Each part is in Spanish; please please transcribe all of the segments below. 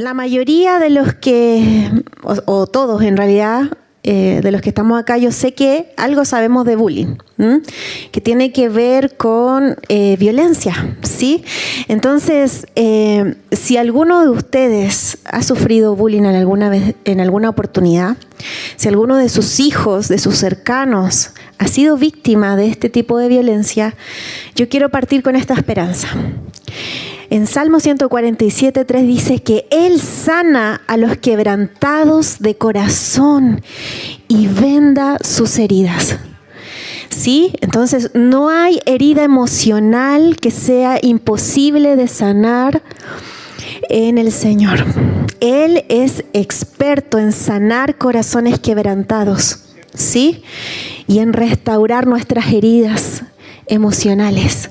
la mayoría de los que, o todos en realidad, de los que estamos acá, yo sé que algo sabemos de bullying, que tiene que ver con violencia, ¿sí? Entonces, si alguno de ustedes ha sufrido bullying en alguna oportunidad, si alguno de sus hijos, de sus cercanos, ha sido víctima de este tipo de violencia, yo quiero partir con esta esperanza. En Salmo 147:3 dice que Él sana a los quebrantados de corazón y venda sus heridas. ¿Sí? Entonces, no hay herida emocional que sea imposible de sanar en el Señor. Él es experto en sanar corazones quebrantados, ¿sí? Y en restaurar nuestras heridas emocionales.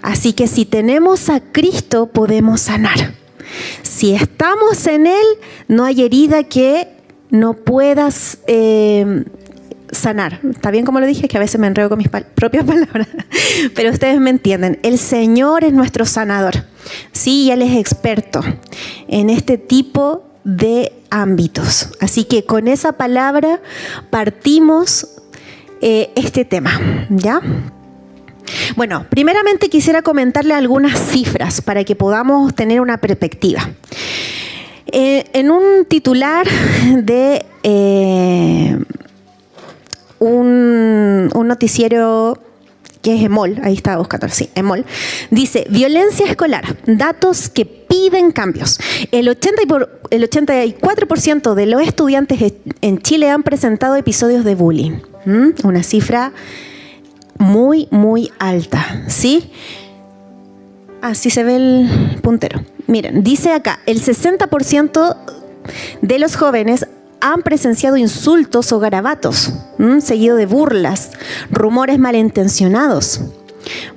Así que si tenemos a Cristo, podemos sanar. Si estamos en Él, no hay herida que no puedas sanar. ¿Está bien como lo dije? Que a veces me enredo con mis propias palabras. Pero ustedes me entienden. El Señor es nuestro sanador. Sí, Él es experto en este tipo de ámbitos. Así que con esa palabra partimos este tema, ¿ya? Bueno, primeramente quisiera comentarle algunas cifras para que podamos tener una perspectiva. En un titular de un noticiero que es EMOL, ahí estaba buscando, sí, EMOL, dice, violencia escolar, datos que piden cambios. El 84% de los estudiantes en Chile han presentado episodios de bullying. Una cifra muy, muy alta, ¿sí? Así se ve el puntero. Miren, dice acá, el 60% de los jóvenes han presenciado insultos o garabatos, seguido de burlas, rumores malintencionados.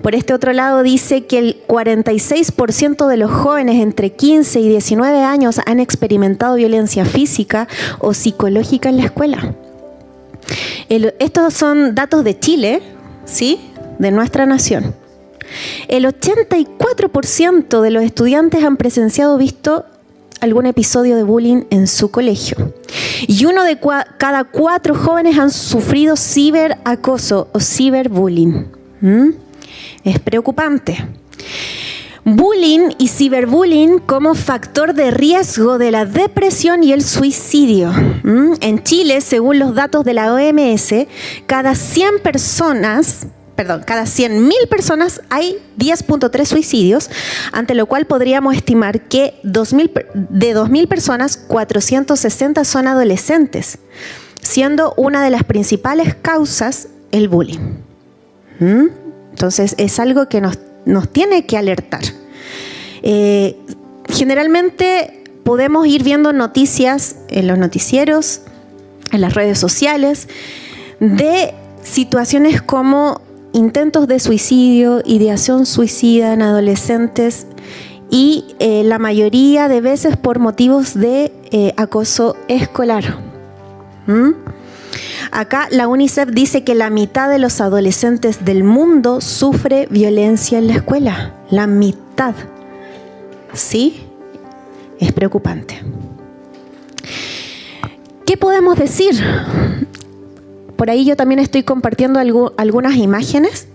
Por este otro lado dice que el 46% de los jóvenes entre 15 y 19 años han experimentado violencia física o psicológica en la escuela. Estos son datos de Chile, ¿sí? De nuestra nación. El 84% de los estudiantes han presenciado o visto algún episodio de bullying en su colegio. Y uno de cada 4 jóvenes han sufrido ciberacoso o ciberbullying. Es preocupante. Bullying y ciberbullying como factor de riesgo de la depresión y el suicidio. En Chile, según los datos de la OMS, cada 100.000 personas hay 10.3 suicidios, ante lo cual podríamos estimar que de 2.000 personas, 460 son adolescentes, siendo una de las principales causas el bullying. Entonces es algo que nos tiene que alertar. Generalmente podemos ir viendo noticias en los noticieros, en las redes sociales, de situaciones como intentos de suicidio, ideación suicida en adolescentes y la mayoría de veces por motivos de acoso escolar. Acá la UNICEF dice que la mitad de los adolescentes del mundo sufre violencia en la escuela. La mitad. ¿Sí? Es preocupante. ¿Qué podemos decir? Por ahí yo también estoy compartiendo algunas imágenes.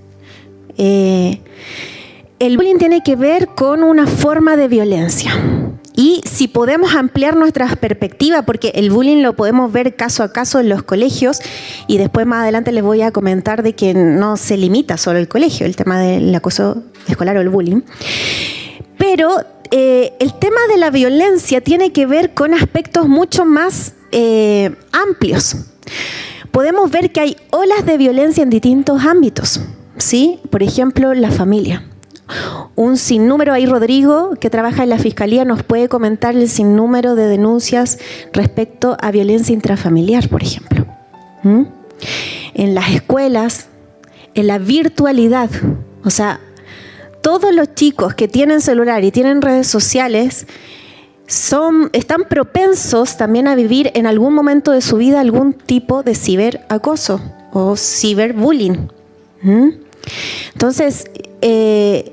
El bullying tiene que ver con una forma de violencia. Y si podemos ampliar nuestras perspectivas, porque el bullying lo podemos ver caso a caso en los colegios, y después más adelante les voy a comentar de que no se limita solo el colegio, el tema del acoso escolar o el bullying. Pero el tema de la violencia tiene que ver con aspectos mucho más amplios. Podemos ver que hay olas de violencia en distintos ámbitos, ¿sí? Por ejemplo, la familia. Un sinnúmero, ahí Rodrigo, que trabaja en la Fiscalía, nos puede comentar el sinnúmero de denuncias respecto a violencia intrafamiliar, por ejemplo. En las escuelas, en la virtualidad. O sea, todos los chicos que tienen celular y tienen redes sociales están propensos también a vivir en algún momento de su vida algún tipo de ciberacoso o ciberbullying. Entonces, en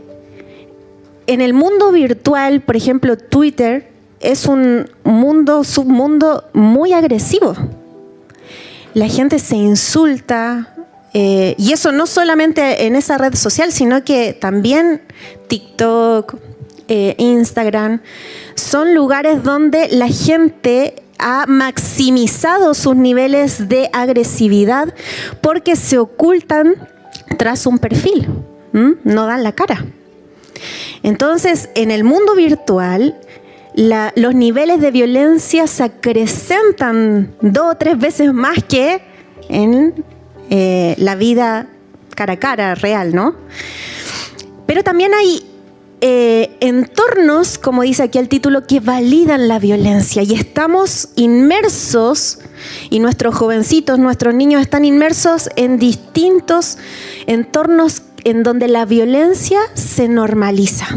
el mundo virtual, por ejemplo, Twitter, es un submundo muy agresivo. La gente se insulta, y eso no solamente en esa red social, sino que también TikTok, Instagram, son lugares donde la gente ha maximizado sus niveles de agresividad porque se ocultan tras un perfil, no dan la cara. Entonces, en el mundo virtual, los niveles de violencia se acrecentan 2 o 3 veces más que en la vida cara a cara real, ¿no? Pero también hay entornos, como dice aquí el título, que validan la violencia, y estamos inmersos, y nuestros jovencitos, nuestros niños están inmersos en distintos entornos en donde la violencia se normaliza.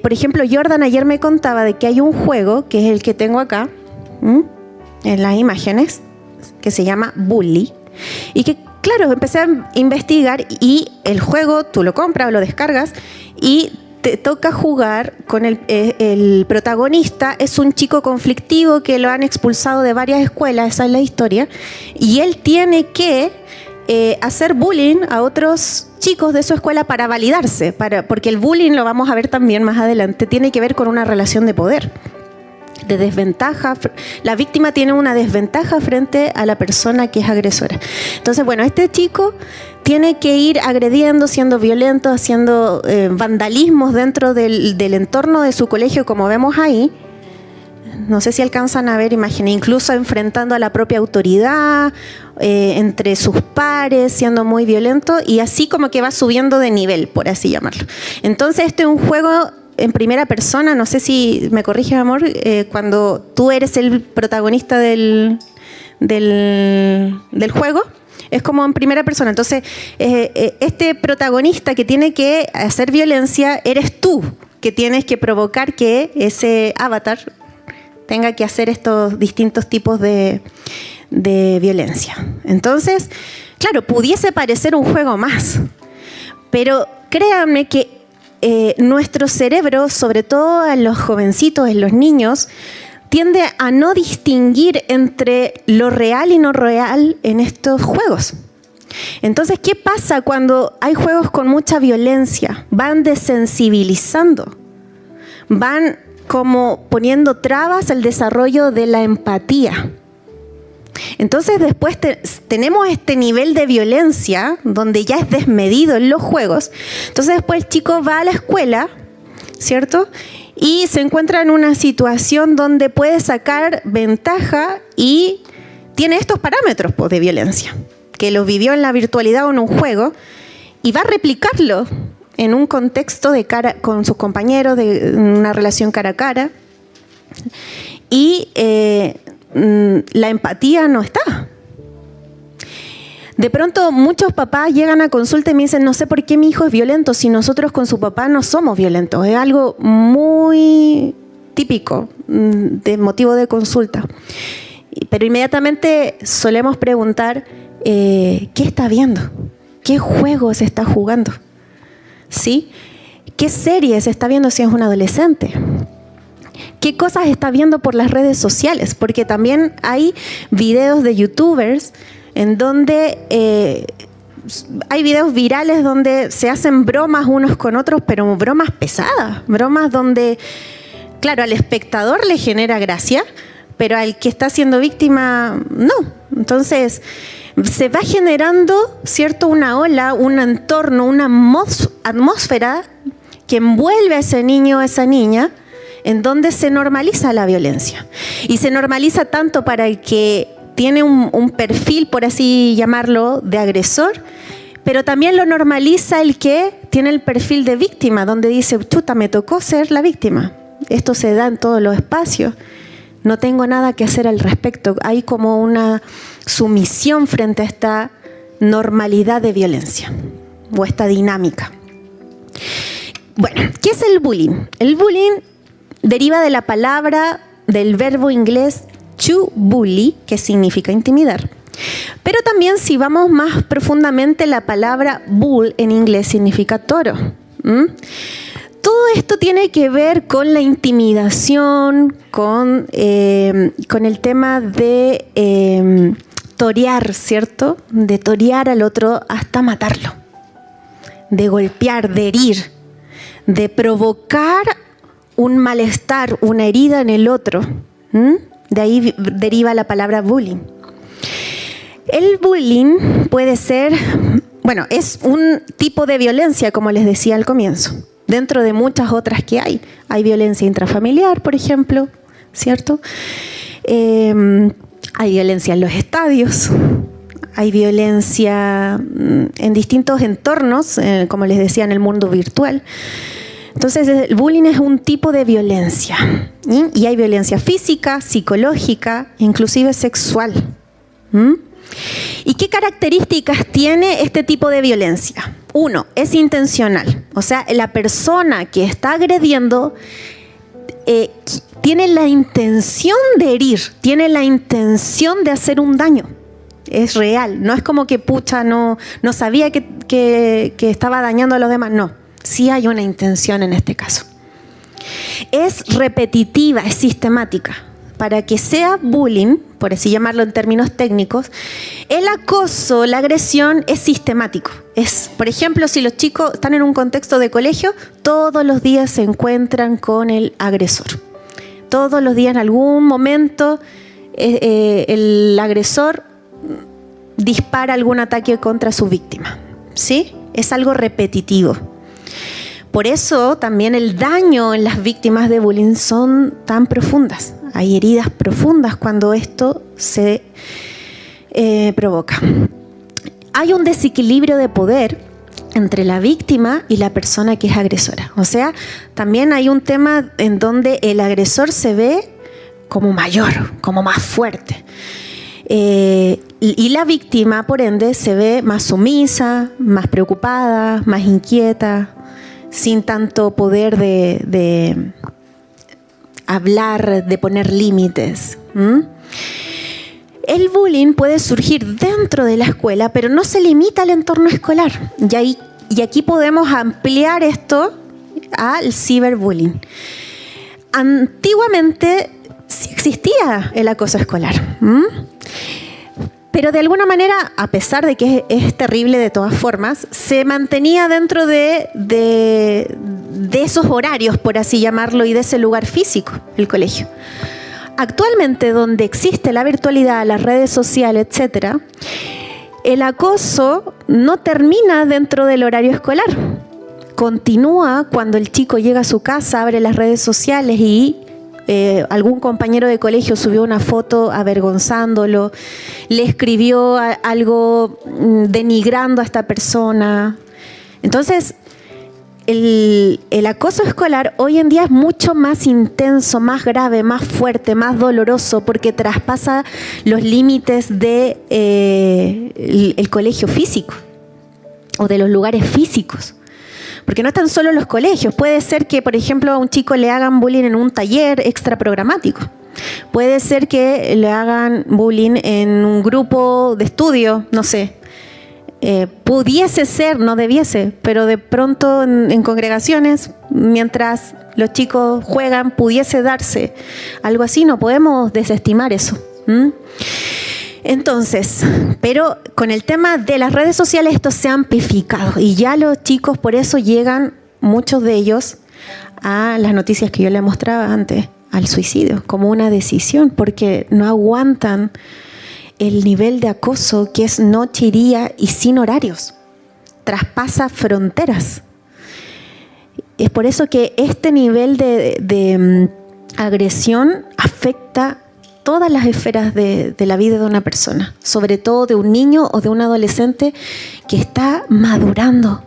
Por ejemplo, Jordan ayer me contaba de que hay un juego, que es el que tengo acá, en las imágenes, que se llama Bully, y que, claro, empecé a investigar, y el juego tú lo compras o lo descargas y te toca jugar con el protagonista. Es un chico conflictivo que lo han expulsado de varias escuelas, esa es la historia, y él tiene que hacer bullying a otros chicos de su escuela para validarse, porque el bullying, lo vamos a ver también más adelante, tiene que ver con una relación de poder, de desventaja. La víctima tiene una desventaja frente a la persona que es agresora. Entonces, bueno, este chico tiene que ir agrediendo, siendo violento, haciendo vandalismos dentro del entorno de su colegio, como vemos ahí. No sé si alcanzan a ver imágenes, incluso enfrentando a la propia autoridad, entre sus pares, siendo muy violento, y así como que va subiendo de nivel, por así llamarlo. Entonces, este es un juego en primera persona, no sé si me corriges, amor, cuando tú eres el protagonista del juego, es como en primera persona. Entonces, este protagonista que tiene que hacer violencia, eres tú, que tienes que provocar que ese avatar tenga que hacer estos distintos tipos de violencia. Entonces, claro, pudiese parecer un juego más, pero créanme que nuestro cerebro, sobre todo en los jovencitos, en los niños, tiende a no distinguir entre lo real y no real en estos juegos. Entonces, ¿qué pasa cuando hay juegos con mucha violencia? Van desensibilizando, van como poniendo trabas al desarrollo de la empatía. Entonces después tenemos este nivel de violencia donde ya es desmedido en los juegos. Entonces después el chico va a la escuela, ¿cierto? Y se encuentra en una situación donde puede sacar ventaja y tiene estos parámetros, pues, de violencia, que los vivió en la virtualidad o en un juego, y va a replicarlo en un contexto de cara con sus compañeros, de una relación cara a cara, y la empatía no está. De pronto muchos papás llegan a consulta y me dicen, no sé por qué mi hijo es violento si nosotros con su papá no somos violentos. Es algo muy típico de motivo de consulta. Pero inmediatamente solemos preguntar, ¿qué está viendo? ¿Qué juego se está jugando? ¿Sí? ¿Qué series está viendo si es un adolescente? ¿Qué cosas está viendo por las redes sociales? Porque también hay videos de youtubers en donde hay videos virales donde se hacen bromas unos con otros, pero bromas pesadas, bromas donde, claro, al espectador le genera gracia, pero al que está siendo víctima, no. Entonces, se va generando, ¿cierto?, una ola, un entorno, una atmósfera que envuelve a ese niño o esa niña, en donde se normaliza la violencia. Y se normaliza tanto para el que tiene un perfil, por así llamarlo, de agresor, pero también lo normaliza el que tiene el perfil de víctima, donde dice, chuta, me tocó ser la víctima. Esto se da en todos los espacios. No tengo nada que hacer al respecto. Hay como una sumisión frente a esta normalidad de violencia o esta dinámica. Bueno, ¿qué es el bullying? El bullying deriva de la palabra, del verbo inglés to bully, que significa intimidar. Pero también, si vamos más profundamente, la palabra bull en inglés significa toro. Todo esto tiene que ver con la intimidación, con el tema de torear, ¿cierto? De torear al otro hasta matarlo, de golpear, de herir, de provocar un malestar, una herida en el otro. De ahí deriva la palabra bullying. El bullying puede ser, bueno, es un tipo de violencia, como les decía al comienzo, dentro de muchas otras que hay. Hay violencia intrafamiliar, por ejemplo, ¿cierto? Hay violencia en los estadios, hay violencia en distintos entornos, como les decía, en el mundo virtual. Entonces, el bullying es un tipo de violencia. Y hay violencia física, psicológica, inclusive sexual. ¿Y qué características tiene este tipo de violencia? Uno, es intencional. O sea, la persona que está agrediendo tiene la intención de herir, tiene la intención de hacer un daño. Es real. No es como que pucha, no sabía que estaba dañando a los demás. No, sí hay una intención en este caso. Es repetitiva, es sistemática. Para que sea bullying, por así llamarlo en términos técnicos, el acoso, la agresión es sistemático. Es, por ejemplo, si los chicos están en un contexto de colegio, todos los días se encuentran con el agresor. Todos los días, en algún momento, el agresor dispara algún ataque contra su víctima. ¿Sí? Es algo repetitivo. Por eso también el daño en las víctimas de bullying son tan profundas. Hay heridas profundas cuando esto se provoca. Hay un desequilibrio de poder entre la víctima y la persona que es agresora. O sea, también hay un tema en donde el agresor se ve como mayor, como más fuerte. Y la víctima, por ende, se ve más sumisa, más preocupada, más inquieta, sin tanto poder de hablar, de poner límites. El bullying puede surgir dentro de la escuela, pero no se limita al entorno escolar. Y aquí podemos ampliar esto al ciberbullying. Antiguamente sí existía el acoso escolar. Pero de alguna manera, a pesar de que es terrible de todas formas, se mantenía dentro de esos horarios, por así llamarlo, y de ese lugar físico, el colegio. Actualmente, donde existe la virtualidad, las redes sociales, etc., el acoso no termina dentro del horario escolar. Continúa cuando el chico llega a su casa, abre las redes sociales y algún compañero de colegio subió una foto avergonzándolo, le escribió algo denigrando a esta persona. Entonces, el acoso escolar hoy en día es mucho más intenso, más grave, más fuerte, más doloroso, porque traspasa los límites de el colegio físico o de los lugares físicos. Porque no están solo los colegios. Puede ser que, por ejemplo, a un chico le hagan bullying en un taller extraprogramático. Puede ser que le hagan bullying en un grupo de estudio, no sé. Pudiese ser, no debiese, pero de pronto en congregaciones, mientras los chicos juegan, pudiese darse algo así. No podemos desestimar eso. Entonces, pero con el tema de las redes sociales esto se ha amplificado y ya los chicos por eso llegan, muchos de ellos, a las noticias que yo les mostraba antes, al suicidio, como una decisión, porque no aguantan el nivel de acoso que es noche y día y sin horarios, traspasa fronteras. Es por eso que este nivel de agresión afecta todas las esferas de la vida de una persona, sobre todo de un niño o de un adolescente que está madurando,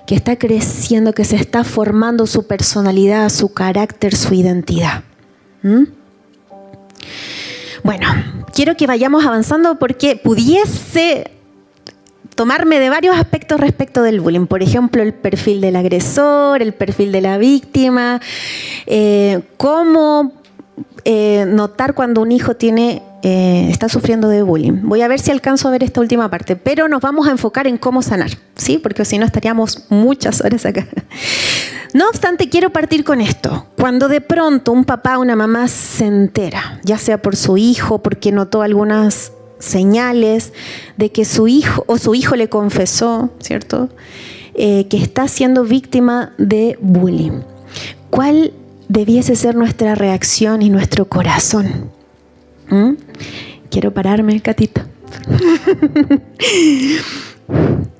que está creciendo, que se está formando su personalidad, su carácter, su identidad. Bueno, quiero que vayamos avanzando porque pudiese tomarme de varios aspectos respecto del bullying. Por ejemplo, el perfil del agresor, el perfil de la víctima, cómo notar cuando un hijo está sufriendo de bullying. Voy a ver si alcanzo a ver esta última parte, pero nos vamos a enfocar en cómo sanar, ¿sí? Porque si no estaríamos muchas horas acá. No obstante, quiero partir con esto. Cuando de pronto un papá o una mamá se entera, ya sea por su hijo, porque notó algunas señales de que su hijo le confesó, ¿cierto?, que está siendo víctima de bullying. ¿Cuál debiese ser nuestra reacción y nuestro corazón? Quiero pararme, Catito.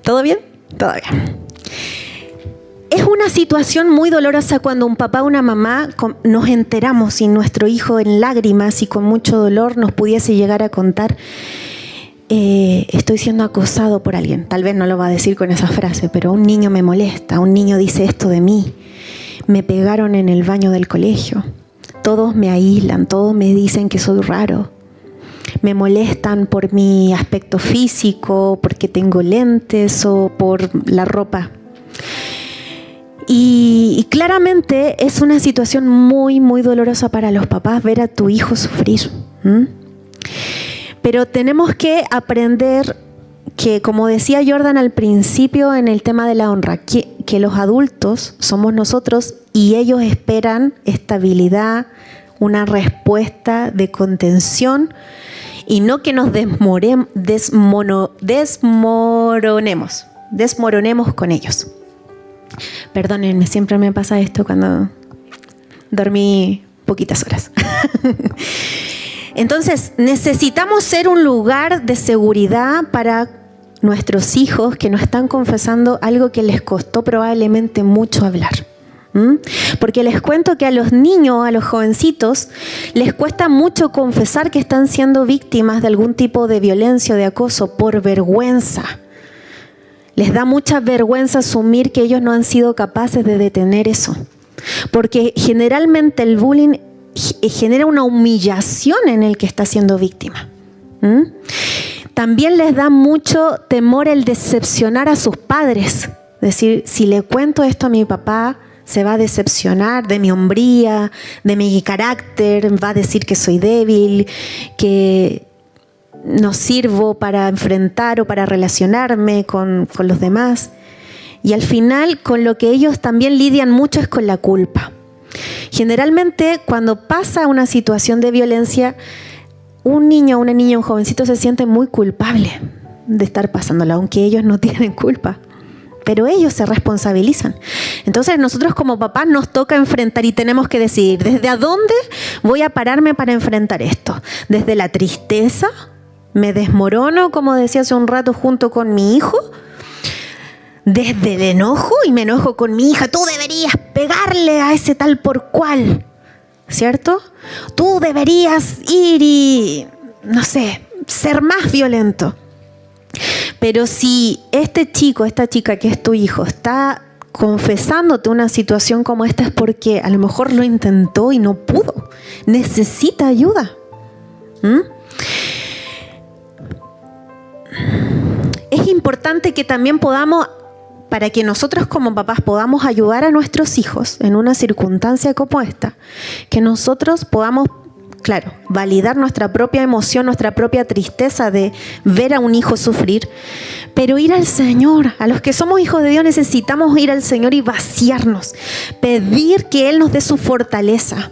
¿Todo bien? Todo bien. Es una situación muy dolorosa cuando un papá o una mamá nos enteramos y nuestro hijo en lágrimas y con mucho dolor nos pudiese llegar a contar: estoy siendo acosado por alguien. Tal vez no lo va a decir con esa frase, pero un niño me molesta, un niño dice esto de mí, me pegaron en el baño del colegio, todos me aíslan, todos me dicen que soy raro, me molestan por mi aspecto físico, porque tengo lentes o por la ropa. Y claramente es una situación muy, muy dolorosa para los papás ver a tu hijo sufrir. Pero tenemos que aprender que, como decía Jordan al principio en el tema de la honra, que los adultos somos nosotros y ellos esperan estabilidad, una respuesta de contención y no que nos desmoronemos con ellos. Perdónenme, siempre me pasa esto cuando dormí poquitas horas. Entonces, necesitamos ser un lugar de seguridad para nuestros hijos que nos están confesando algo que les costó probablemente mucho hablar. Porque les cuento que a los niños, a los jovencitos, les cuesta mucho confesar que están siendo víctimas de algún tipo de violencia o de acoso por vergüenza. Les da mucha vergüenza asumir que ellos no han sido capaces de detener eso. Porque generalmente el bullying genera una humillación en el que está siendo víctima. También les da mucho temor el decepcionar a sus padres. Es decir, si le cuento esto a mi papá, se va a decepcionar de mi hombría, de mi carácter, va a decir que soy débil, que no sirvo para enfrentar o para relacionarme con los demás. Y al final, con lo que ellos también lidian mucho es con la culpa. Generalmente, cuando pasa una situación de violencia, un niño, una niña, un jovencito se siente muy culpable de estar pasándola, aunque ellos no tienen culpa. Pero ellos se responsabilizan. Entonces nosotros como papás nos toca enfrentar y tenemos que decidir desde a dónde voy a pararme para enfrentar esto. Desde la tristeza, me desmorono, como decía hace un rato, junto con mi hijo. Desde el enojo, y me enojo con mi hija. Tú deberías pegarle a ese tal por cual, ¿cierto? Tú deberías ir y, no sé, ser más violento. Pero si este chico, esta chica que es tu hijo, está confesándote una situación como esta, es porque a lo mejor lo intentó y no pudo. Necesita ayuda. Es importante que también podamos, para que nosotros como papás podamos ayudar a nuestros hijos en una circunstancia como esta, que nosotros podamos, claro, validar nuestra propia emoción, nuestra propia tristeza de ver a un hijo sufrir, pero ir al Señor. A los que somos hijos de Dios necesitamos ir al Señor y vaciarnos, pedir que Él nos dé su fortaleza,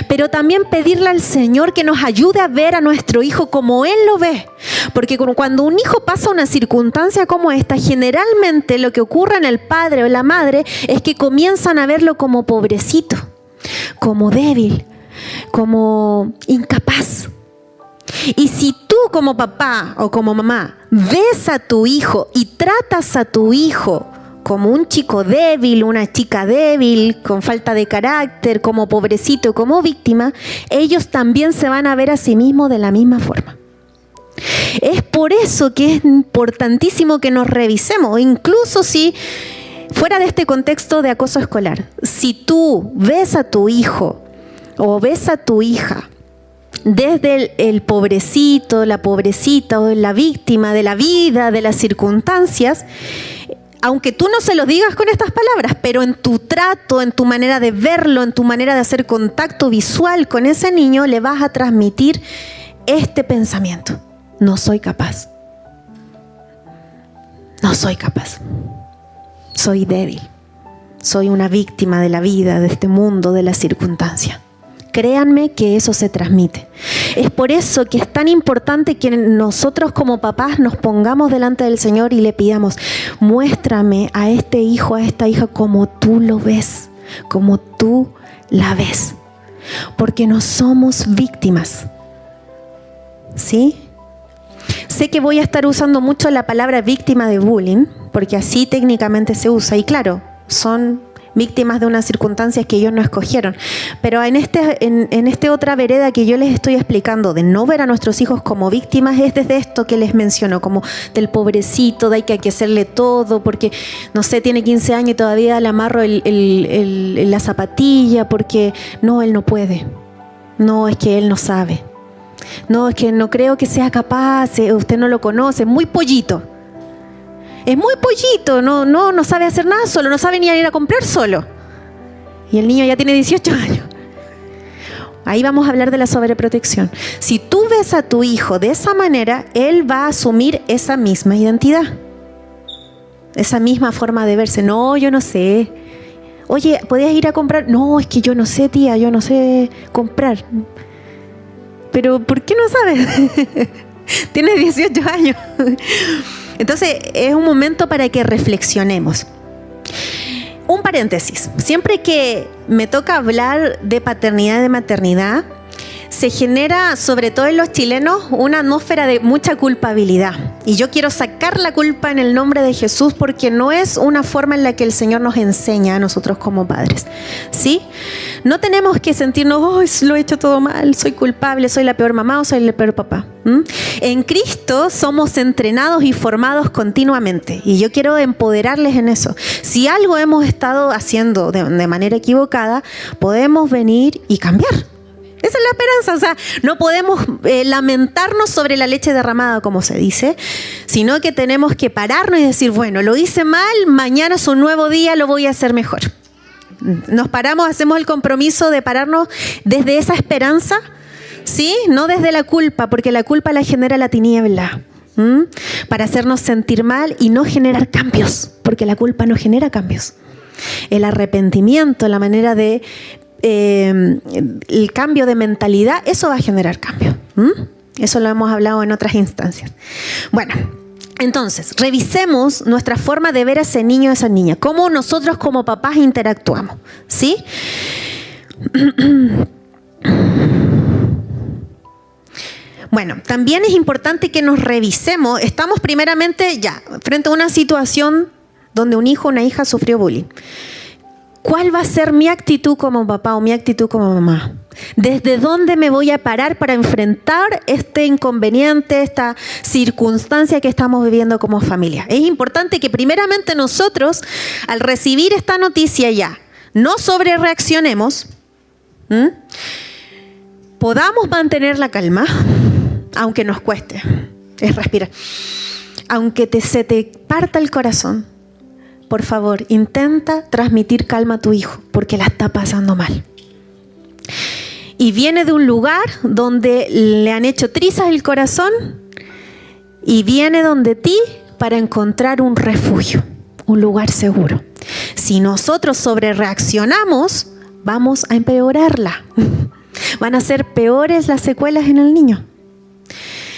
pero también pedirle al Señor que nos ayude a ver a nuestro hijo como Él lo ve. Porque cuando un hijo pasa una circunstancia como esta, generalmente lo que ocurre en el padre o la madre es que comienzan a verlo como pobrecito, como débil, como incapaz. Y si tú como papá o como mamá ves a tu hijo y tratas a tu hijo como un chico débil, una chica débil, con falta de carácter, como pobrecito, como víctima, ellos también se van a ver a sí mismos de la misma forma. Es por eso que es importantísimo que nos revisemos, incluso si fuera de este contexto de acoso escolar. Si tú ves a tu hijo o ves a tu hija desde el pobrecito, la pobrecita o la víctima de la vida, de las circunstancias, aunque tú no se lo digas con estas palabras, pero en tu trato, en tu manera de verlo, en tu manera de hacer contacto visual con ese niño, le vas a transmitir este pensamiento: no soy capaz. No soy capaz. Soy débil. soy una víctima de la vida, de este mundo, de las circunstancias. Créanme que eso se transmite. Es por eso que es tan importante que nosotros como papás nos pongamos delante del Señor y le pidamos, muéstrame a este hijo, a esta hija como tú lo ves, como tú la ves. Porque no somos víctimas. ¿Sí? Sé que voy a estar usando mucho la palabra víctima de bullying, porque así técnicamente se usa. Y claro, son víctimas de unas circunstancias que ellos no escogieron. Pero en este otra vereda que yo les estoy explicando, de no ver a nuestros hijos como víctimas, es desde esto que les menciono, como del pobrecito, de hay que hacerle todo, porque, no sé, tiene 15 años y todavía le amarro la zapatilla, porque no, él no puede. No, es que él no sabe. No, es que no creo que sea capaz, usted no lo conoce, muy pollito. Es muy pollito, no sabe hacer nada solo, no sabe ni ir a comprar solo. Y el niño ya tiene 18 años. Ahí vamos a hablar de la sobreprotección. Si tú ves a tu hijo de esa manera, él va a asumir esa misma identidad. Esa misma forma de verse. No, yo no sé. Oye, ¿podías ir a comprar? No, es que yo no sé, tía, yo no sé comprar. Pero, ¿por qué no sabes? Tienes 18 años. Entonces, es un momento para que reflexionemos. Un paréntesis. Siempre que me toca hablar de paternidad y de maternidad, se genera, sobre todo en los chilenos, una atmósfera de mucha culpabilidad. Y yo quiero sacar la culpa en el nombre de Jesús porque no es una forma en la que el Señor nos enseña a nosotros como padres. ¿Sí? No tenemos que sentirnos, oh, lo he hecho todo mal, soy culpable, soy la peor mamá o soy el peor papá. En Cristo somos entrenados y formados continuamente. Y yo quiero empoderarles en eso. Si algo hemos estado haciendo de manera equivocada, podemos venir y cambiar. Esa es la esperanza, o sea, no podemos lamentarnos sobre la leche derramada, como se dice, sino que tenemos que pararnos y decir, bueno, lo hice mal, mañana es un nuevo día, lo voy a hacer mejor. Nos paramos, hacemos el compromiso de pararnos desde esa esperanza, ¿sí? No desde la culpa, porque la culpa la genera la tiniebla, para hacernos sentir mal y no generar cambios, porque la culpa no genera cambios. El arrepentimiento, la manera de el cambio de mentalidad, eso va a generar cambio. Eso lo hemos hablado en otras instancias. Bueno, entonces, revisemos nuestra forma de ver a ese niño o a esa niña, cómo nosotros como papás interactuamos, ¿sí? Bueno, también es importante que nos revisemos. Estamos primeramente ya frente a una situación donde un hijo o una hija sufrió bullying. ¿Cuál va a ser mi actitud como papá o mi actitud como mamá? ¿Desde dónde me voy a parar para enfrentar este inconveniente, esta circunstancia que estamos viviendo como familia? Es importante que primeramente nosotros, al recibir esta noticia ya, no sobrereaccionemos, podamos mantener la calma, aunque nos cueste. Es respirar. Aunque se te parta el corazón, por favor, intenta transmitir calma a tu hijo, porque la está pasando mal. Y viene de un lugar donde le han hecho trizas el corazón y viene donde ti para encontrar un refugio, un lugar seguro. Si nosotros sobrereaccionamos, vamos a empeorarla. Van a ser peores las secuelas en el niño.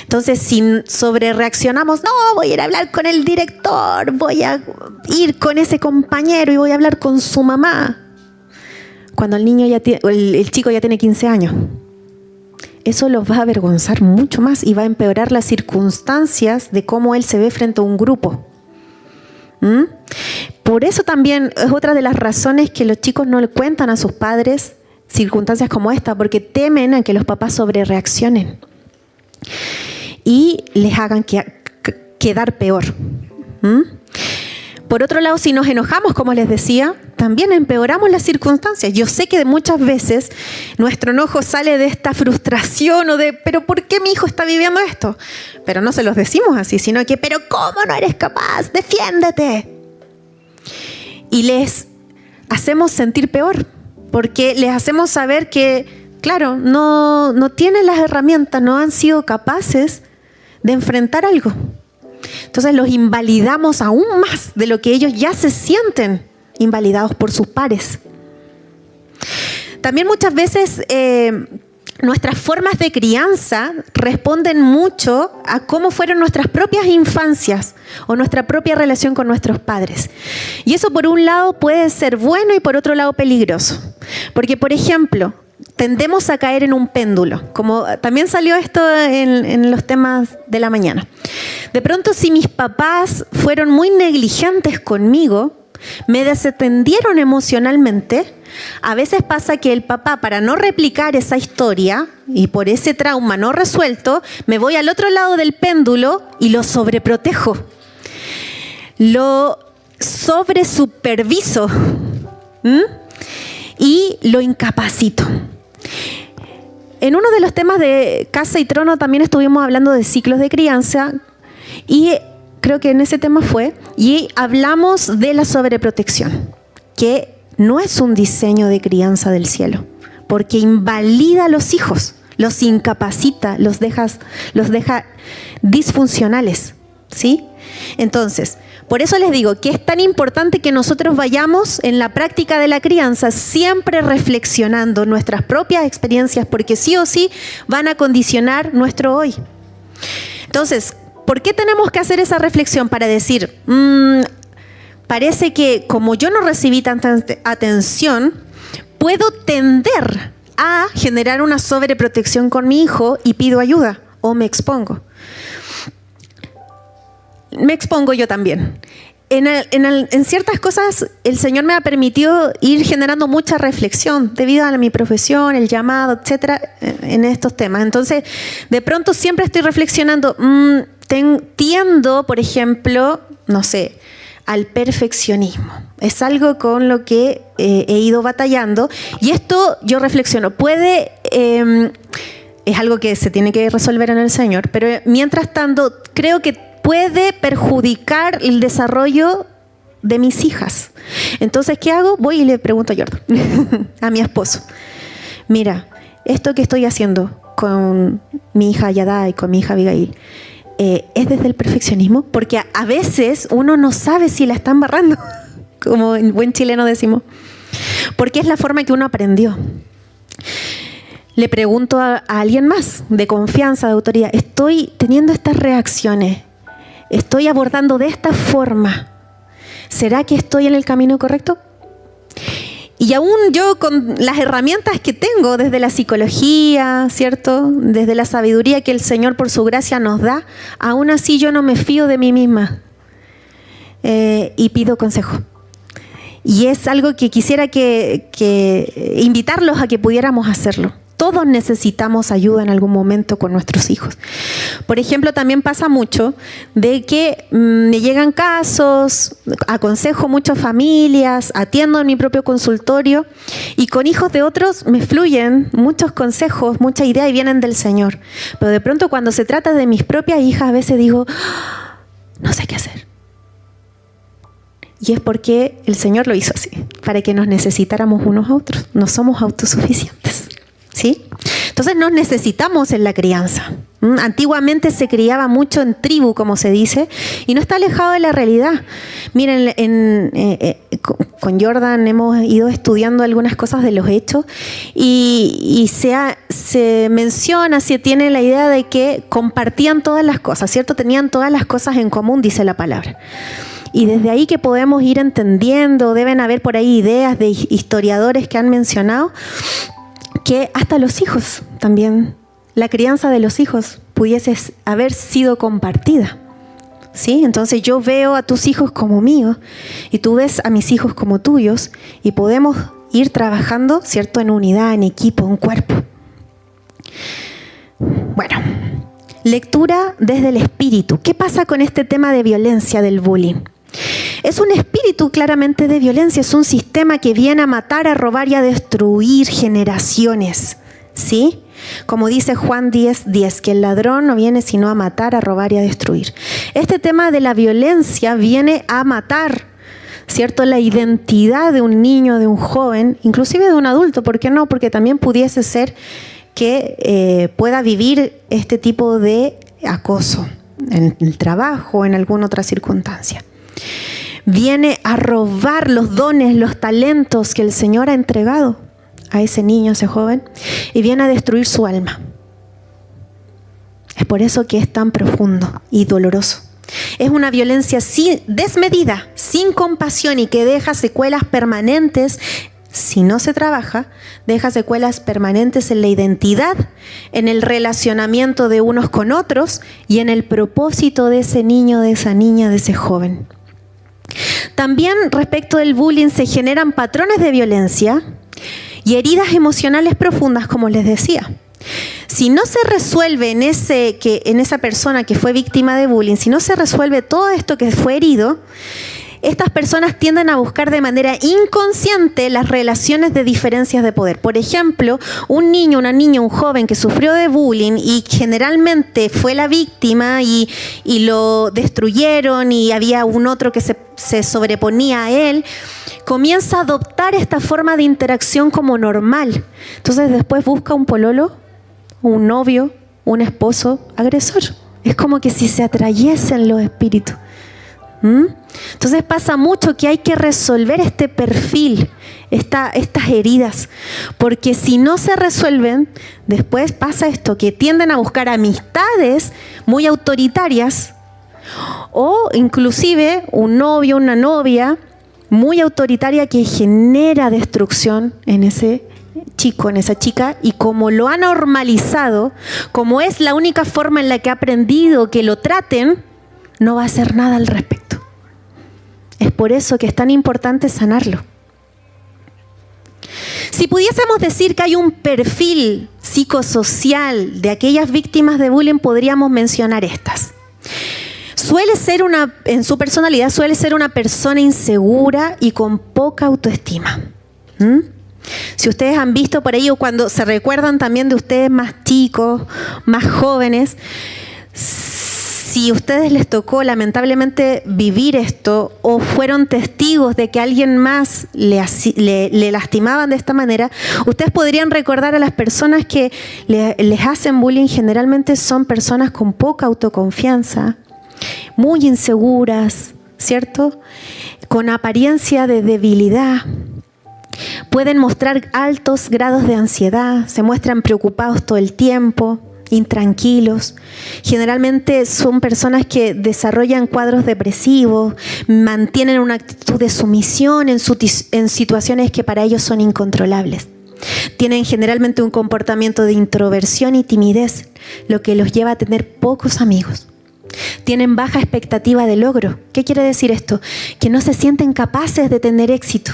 Entonces, si sobrereaccionamos, no, voy a ir a hablar con el director, voy a ir con ese compañero y voy a hablar con su mamá. Cuando el niño el chico ya tiene 15 años, eso los va a avergonzar mucho más y va a empeorar las circunstancias de cómo él se ve frente a un grupo. Por eso también es otra de las razones que los chicos no le cuentan a sus padres circunstancias como esta, porque temen a que los papás sobrereaccionen y les hagan quedar peor. Por otro lado, si nos enojamos, como les decía, también empeoramos las circunstancias. Yo sé que muchas veces nuestro enojo sale de esta frustración o de, ¿pero por qué mi hijo está viviendo esto? Pero no se los decimos así, sino que, ¿pero cómo no eres capaz? ¡Defiéndete! Y les hacemos sentir peor, porque les hacemos saber que, claro, no tienen las herramientas, no han sido capaces de enfrentar algo. Entonces los invalidamos aún más de lo que ellos ya se sienten invalidados por sus pares. También muchas veces nuestras formas de crianza responden mucho a cómo fueron nuestras propias infancias o nuestra propia relación con nuestros padres. Y eso por un lado puede ser bueno y por otro lado peligroso. Porque, por ejemplo, tendemos a caer en un péndulo, como también salió esto en los temas de la mañana. De pronto, si mis papás fueron muy negligentes conmigo, me desatendieron emocionalmente, a veces pasa que el papá, para no replicar esa historia y por ese trauma no resuelto, me voy al otro lado del péndulo y lo sobreprotejo. Lo sobresuperviso y lo incapacito. En uno de los temas de Casa y Trono también estuvimos hablando de ciclos de crianza y creo que en ese tema fue, y hablamos de la sobreprotección, que no es un diseño de crianza del cielo, porque invalida a los hijos, los incapacita, los deja disfuncionales, ¿sí? Entonces, por eso les digo que es tan importante que nosotros vayamos en la práctica de la crianza siempre reflexionando nuestras propias experiencias, porque sí o sí van a condicionar nuestro hoy. Entonces, ¿por qué tenemos que hacer esa reflexión? Para decir, parece que como yo no recibí tanta atención, puedo tender a generar una sobreprotección con mi hijo y pido ayuda o me expongo. Me expongo yo también. En ciertas cosas el Señor me ha permitido ir generando mucha reflexión debido a mi profesión, el llamado, etcétera, en estos temas. Entonces, de pronto siempre estoy reflexionando, tiendo, por ejemplo, no sé, al perfeccionismo. Es algo con lo que he ido batallando y esto yo reflexiono. Es algo que se tiene que resolver en el Señor, pero mientras tanto creo que puede perjudicar el desarrollo de mis hijas. Entonces, ¿qué hago? Voy y le pregunto a Jordan, a mi esposo. Mira, esto que estoy haciendo con mi hija Yadá y con mi hija Abigail, ¿es desde el perfeccionismo? Porque a veces uno no sabe si la está embarrando, como en buen chileno decimos, porque es la forma que uno aprendió. Le pregunto a alguien más, de confianza, de autoridad, estoy teniendo estas reacciones, estoy abordando de esta forma, ¿será que estoy en el camino correcto? Y aún yo con las herramientas que tengo desde la psicología, ¿cierto? Desde la sabiduría que el Señor por su gracia nos da, aún así yo no me fío de mí misma y pido consejo. Y es algo que quisiera que invitarlos a que pudiéramos hacerlo. Todos necesitamos ayuda en algún momento con nuestros hijos. Por ejemplo, también pasa mucho de que me llegan casos, aconsejo muchas familias, atiendo en mi propio consultorio y con hijos de otros me fluyen muchos consejos, muchas ideas y vienen del Señor. Pero de pronto cuando se trata de mis propias hijas a veces digo, no sé qué hacer. Y es porque el Señor lo hizo así, para que nos necesitáramos unos a otros. No somos autosuficientes. ¿Sí? Entonces nos necesitamos en la crianza. Antiguamente se criaba mucho en tribu, como se dice, y no está alejado de la realidad. Miren, con Jordan hemos ido estudiando algunas cosas de los hechos y se menciona, se tiene la idea de que compartían todas las cosas, ¿cierto? Tenían todas las cosas en común, dice la palabra. Y desde ahí que podemos ir entendiendo, deben haber por ahí ideas de historiadores que han mencionado, que hasta los hijos también, la crianza de los hijos pudiese haber sido compartida, ¿sí? Entonces yo veo a tus hijos como míos y tú ves a mis hijos como tuyos y podemos ir trabajando, ¿cierto? En unidad, en equipo, en cuerpo. Bueno, lectura desde el espíritu. ¿Qué pasa con este tema de violencia del bullying? Es un espíritu claramente de violencia, es un sistema que viene a matar, a robar y a destruir generaciones, ¿sí? Como dice Juan 10:10, que el ladrón no viene sino a matar, a robar y a destruir. Este tema de la violencia viene a matar, ¿cierto? La identidad de un niño, de un joven, inclusive de un adulto, ¿por qué no? Porque también pudiese ser que pueda vivir este tipo de acoso en el trabajo o en alguna otra circunstancia. viene a robar los dones, los talentos que el Señor ha entregado a ese niño, a ese joven, y viene a destruir su alma. Es por eso que es tan profundo y doloroso. Es una violencia desmedida, sin compasión y que deja secuelas permanentes. Si no se trabaja, deja secuelas permanentes en la identidad, en el relacionamiento de unos con otros y en el propósito de ese niño, de esa niña, de ese joven. También respecto del bullying se generan patrones de violencia y heridas emocionales profundas, como les decía. Si no se resuelve en esa persona que fue víctima de bullying, si no se resuelve todo esto que fue herido, estas personas tienden a buscar de manera inconsciente las relaciones de diferencias de poder. Por ejemplo, un niño, una niña, un joven que sufrió de bullying y generalmente fue la víctima y lo destruyeron y había un otro que se sobreponía a él, comienza a adoptar esta forma de interacción como normal. Entonces después busca un pololo, un novio, un esposo agresor. Es como que si se atrayesen los espíritus. Entonces pasa mucho que hay que resolver este perfil, estas heridas, porque si no se resuelven, después pasa esto, que tienden a buscar amistades muy autoritarias o inclusive un novio, una novia muy autoritaria que genera destrucción en ese chico, en esa chica, y como lo ha normalizado, como es la única forma en la que ha aprendido que lo traten, no va a hacer nada al respecto. Es por eso que es tan importante sanarlo. Si pudiésemos decir que hay un perfil psicosocial de aquellas víctimas de bullying, podríamos mencionar estas. En su personalidad suele ser una persona insegura y con poca autoestima. Si ustedes han visto por ahí o cuando se recuerdan también de ustedes más chicos, más jóvenes, si a ustedes les tocó lamentablemente vivir esto o fueron testigos de que alguien más le lastimaban de esta manera, ustedes podrían recordar a las personas que les hacen bullying. Generalmente son personas con poca autoconfianza, muy inseguras, ¿cierto? Con apariencia de debilidad. Pueden mostrar altos grados de ansiedad, se muestran preocupados todo el tiempo, intranquilos. Generalmente son personas que desarrollan cuadros depresivos, mantienen una actitud de sumisión en situaciones que para ellos son incontrolables. Tienen generalmente un comportamiento de introversión y timidez, lo que los lleva a tener pocos amigos. Tienen baja expectativa de logro. ¿Qué quiere decir esto? Que no se sienten capaces de tener éxito.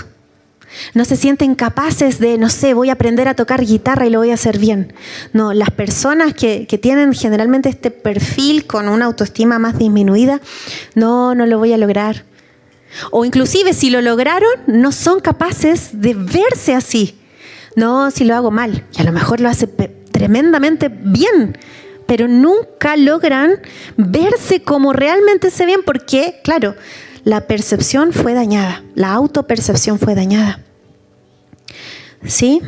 No se sienten capaces de, no sé, voy a aprender a tocar guitarra y lo voy a hacer bien. No, las personas que tienen generalmente este perfil con una autoestima más disminuida, no lo voy a lograr. O inclusive si lo lograron, no son capaces de verse así. No, si lo hago mal. Y a lo mejor lo hace tremendamente bien, pero nunca logran verse como realmente se ven porque, claro, la percepción fue dañada, la autopercepción fue dañada. ¿Sí?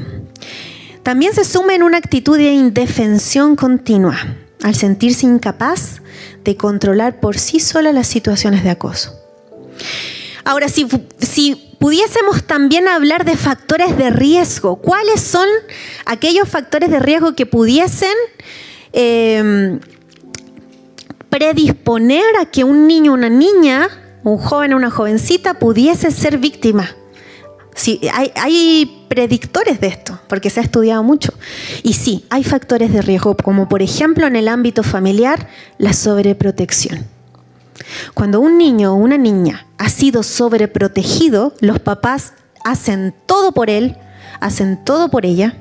También se suma en una actitud de indefensión continua, al sentirse incapaz de controlar por sí sola las situaciones de acoso. Ahora, si pudiésemos también hablar de factores de riesgo, ¿cuáles son aquellos factores de riesgo que pudiesen predisponer a que un niño, una niña, un joven o una jovencita pudiese ser víctima? Sí, hay predictores de esto, porque se ha estudiado mucho. Y sí, hay factores de riesgo, como por ejemplo en el ámbito familiar, la sobreprotección. Cuando un niño o una niña ha sido sobreprotegido, los papás hacen todo por él, hacen todo por ella.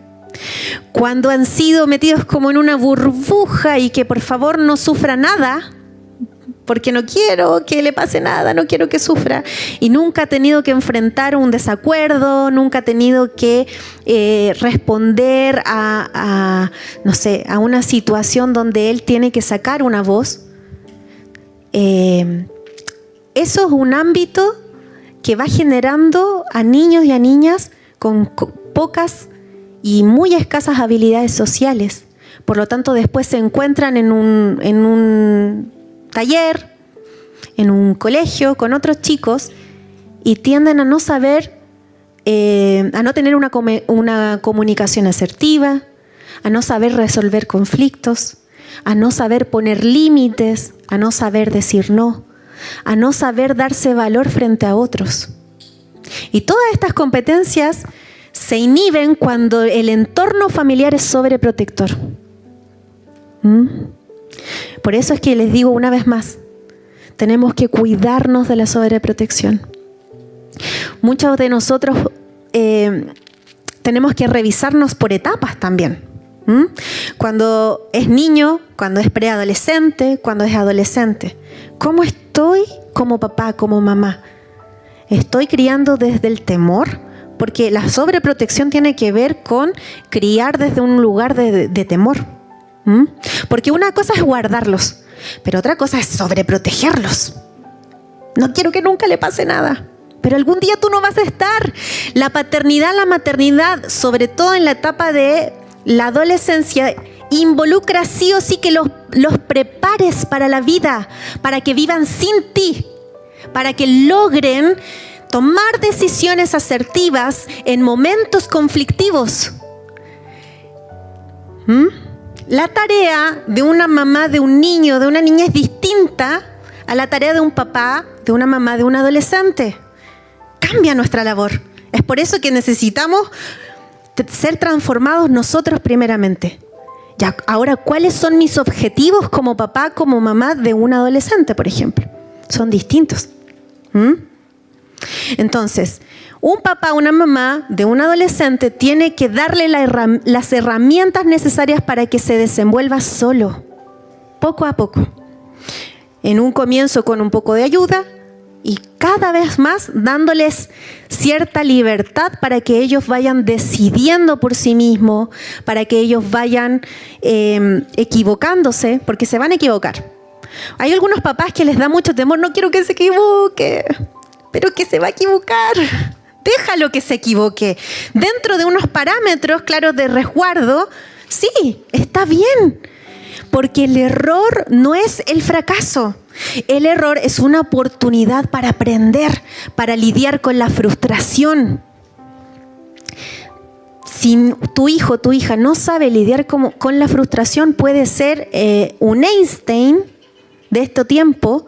Cuando han sido metidos como en una burbuja y que por favor no sufra nada, porque no quiero que le pase nada, no quiero que sufra, y nunca ha tenido que enfrentar un desacuerdo, nunca ha tenido que responder a una situación donde él tiene que sacar una voz. Eso es un ámbito que va generando a niños y a niñas con pocas y muy escasas habilidades sociales. Por lo tanto, después se encuentran en un taller, en un colegio con otros chicos y tienden a no saber, a no tener una comunicación asertiva, a no saber resolver conflictos, a no saber poner límites, a no saber decir no, a no saber darse valor frente a otros. Y todas estas competencias se inhiben cuando el entorno familiar es sobreprotector. Por eso es que les digo una vez más, tenemos que cuidarnos de la sobreprotección. Muchos de nosotros tenemos que revisarnos por etapas también. Cuando es niño, cuando es preadolescente, cuando es adolescente. ¿Cómo estoy como papá, como mamá? ¿Estoy criando desde el temor? Porque la sobreprotección tiene que ver con criar desde un lugar de temor. Porque una cosa es guardarlos, pero otra cosa es sobreprotegerlos. No quiero que nunca le pase nada, pero algún día tú no vas a estar. La paternidad, la maternidad, sobre todo en la etapa de la adolescencia, involucra sí o sí que los prepares para la vida, para que vivan sin ti, para que logren tomar decisiones asertivas en momentos conflictivos. La tarea de una mamá, de un niño, de una niña es distinta a la tarea de un papá, de una mamá, de un adolescente. Cambia nuestra labor. Es por eso que necesitamos ser transformados nosotros primeramente. Ya, ahora, ¿cuáles son mis objetivos como papá, como mamá de un adolescente, por ejemplo? Son distintos. Entonces, un papá, una mamá de un adolescente tiene que darle las herramientas necesarias para que se desenvuelva solo, poco a poco. En un comienzo con un poco de ayuda y cada vez más dándoles cierta libertad para que ellos vayan decidiendo por sí mismos, para que ellos vayan equivocándose, porque se van a equivocar. Hay algunos papás que les da mucho temor, no quiero que se equivoque, pero que se va a equivocar. Déjalo que se equivoque. Dentro de unos parámetros claros de resguardo, sí, está bien. Porque el error no es el fracaso. El error es una oportunidad para aprender, para lidiar con la frustración. Si tu hijo o tu hija no sabe lidiar con la frustración, puede ser un Einstein de este tiempo,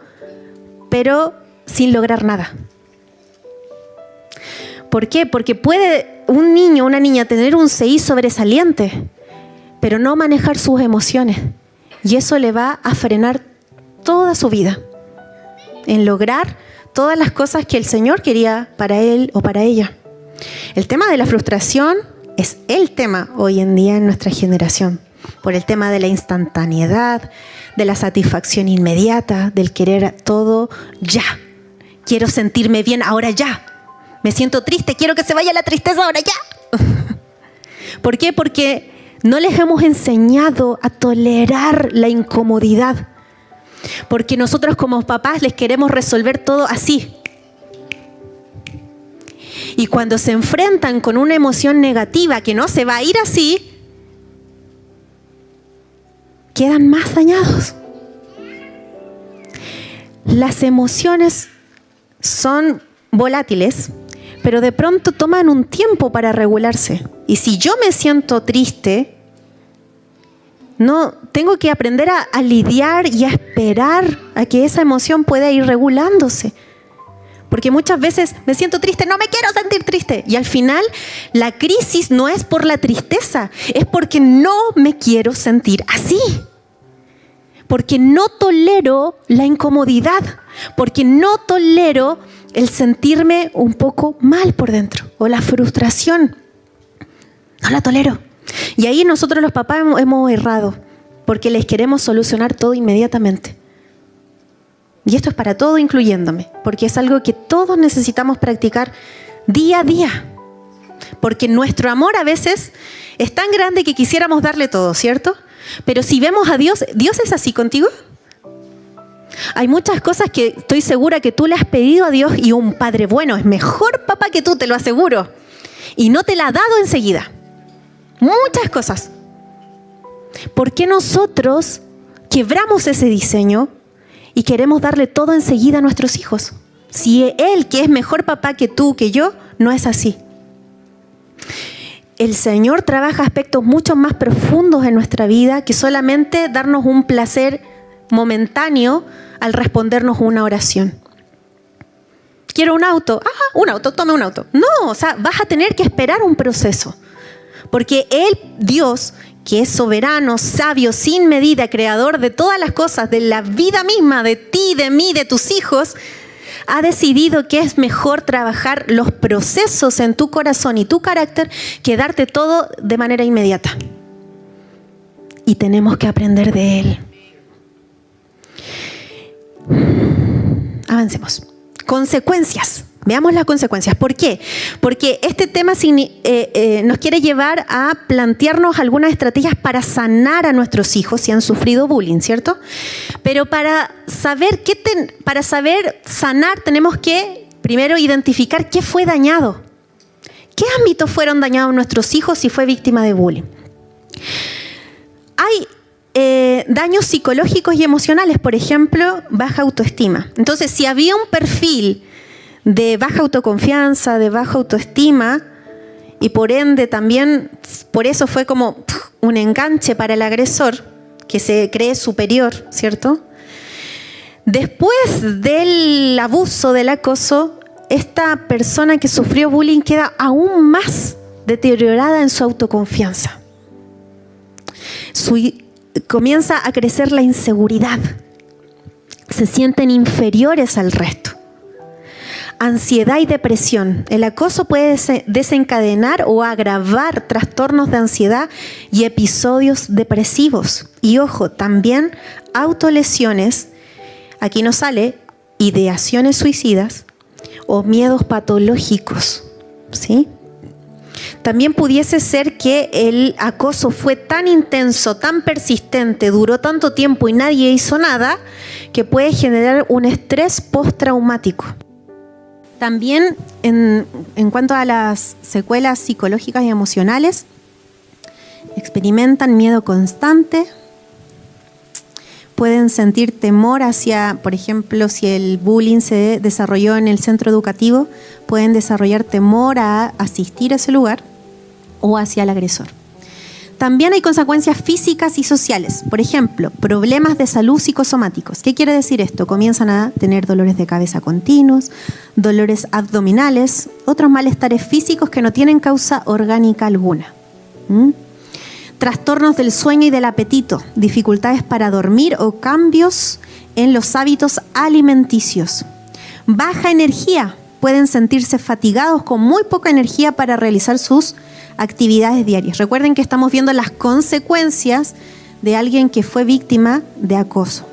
pero sin lograr nada. ¿Por qué? Porque puede un niño o una niña tener un CI sobresaliente, pero no manejar sus emociones. Y eso le va a frenar toda su vida en lograr todas las cosas que el Señor quería para él o para ella. El tema de la frustración es el tema hoy en día en nuestra generación, por el tema de la instantaneidad, de la satisfacción inmediata, del querer todo ya. Quiero sentirme bien ahora ya. Me siento triste, quiero que se vaya la tristeza ahora ya. ¿Por qué? Porque no les hemos enseñado a tolerar la incomodidad. Porque nosotros como papás les queremos resolver todo así. Y cuando se enfrentan con una emoción negativa que no se va a ir así, quedan más dañados. Las emociones son volátiles, pero de pronto toman un tiempo para regularse. Y si yo me siento triste, no tengo que aprender a lidiar y a esperar a que esa emoción pueda ir regulándose. Porque muchas veces me siento triste, no me quiero sentir triste. Y al final la crisis no es por la tristeza, es porque no me quiero sentir así. Porque no tolero la incomodidad, porque no tolero el sentirme un poco mal por dentro o la frustración. No la tolero. Y ahí nosotros los papás hemos errado porque les queremos solucionar todo inmediatamente. Y esto es para todo, incluyéndome, porque es algo que todos necesitamos practicar día a día. Porque nuestro amor a veces es tan grande que quisiéramos darle todo, ¿cierto? Pero si vemos a Dios, ¿Dios es así contigo? Hay muchas cosas que estoy segura que tú le has pedido a Dios y un padre bueno es mejor papá que tú, te lo aseguro. Y no te la ha dado enseguida. Muchas cosas. ¿Por qué nosotros quebramos ese diseño y queremos darle todo enseguida a nuestros hijos? Si Él, que es mejor papá que tú, que yo, no es así. El Señor trabaja aspectos mucho más profundos en nuestra vida que solamente darnos un placer momentáneo al respondernos una oración. Quiero un auto. Un auto, tome un auto. No, o sea, vas a tener que esperar un proceso. Porque Él, Dios, que es soberano, sabio, sin medida, creador de todas las cosas, de la vida misma, de ti, de mí, de tus hijos, ha decidido que es mejor trabajar los procesos en tu corazón y tu carácter que darte todo de manera inmediata. Y tenemos que aprender de Él. Avancemos. Consecuencias. Veamos las consecuencias. ¿Por qué? Porque este tema nos quiere llevar a plantearnos algunas estrategias para sanar a nuestros hijos si han sufrido bullying, ¿cierto? Pero para saber sanar tenemos que primero identificar qué fue dañado. ¿Qué ámbitos fueron dañados nuestros hijos si fue víctima de bullying? Hay daños psicológicos y emocionales, por ejemplo, baja autoestima. Entonces, si había un perfil de baja autoconfianza, de baja autoestima, y por ende también, por eso fue como un enganche para el agresor, que se cree superior, ¿cierto? Después del abuso, del acoso, esta persona que sufrió bullying queda aún más deteriorada en su autoconfianza. Comienza a crecer la inseguridad. Se sienten inferiores al resto. Ansiedad y depresión. El acoso puede desencadenar o agravar trastornos de ansiedad y episodios depresivos. Y ojo, también autolesiones, aquí nos sale ideaciones suicidas o miedos patológicos, ¿sí? También pudiese ser que el acoso fue tan intenso, tan persistente, duró tanto tiempo y nadie hizo nada, que puede generar un estrés postraumático. También en cuanto a las secuelas psicológicas y emocionales, experimentan miedo constante, pueden sentir temor hacia, por ejemplo, si el bullying se desarrolló en el centro educativo, pueden desarrollar temor a asistir a ese lugar o hacia el agresor. También hay consecuencias físicas y sociales. Por ejemplo, problemas de salud psicosomáticos. ¿Qué quiere decir esto? Comienzan a tener dolores de cabeza continuos, dolores abdominales, otros malestares físicos que no tienen causa orgánica alguna. Trastornos del sueño y del apetito, dificultades para dormir o cambios en los hábitos alimenticios. Baja energía, pueden sentirse fatigados con muy poca energía para realizar sus actividades diarias. Recuerden que estamos viendo las consecuencias de alguien que fue víctima de acoso.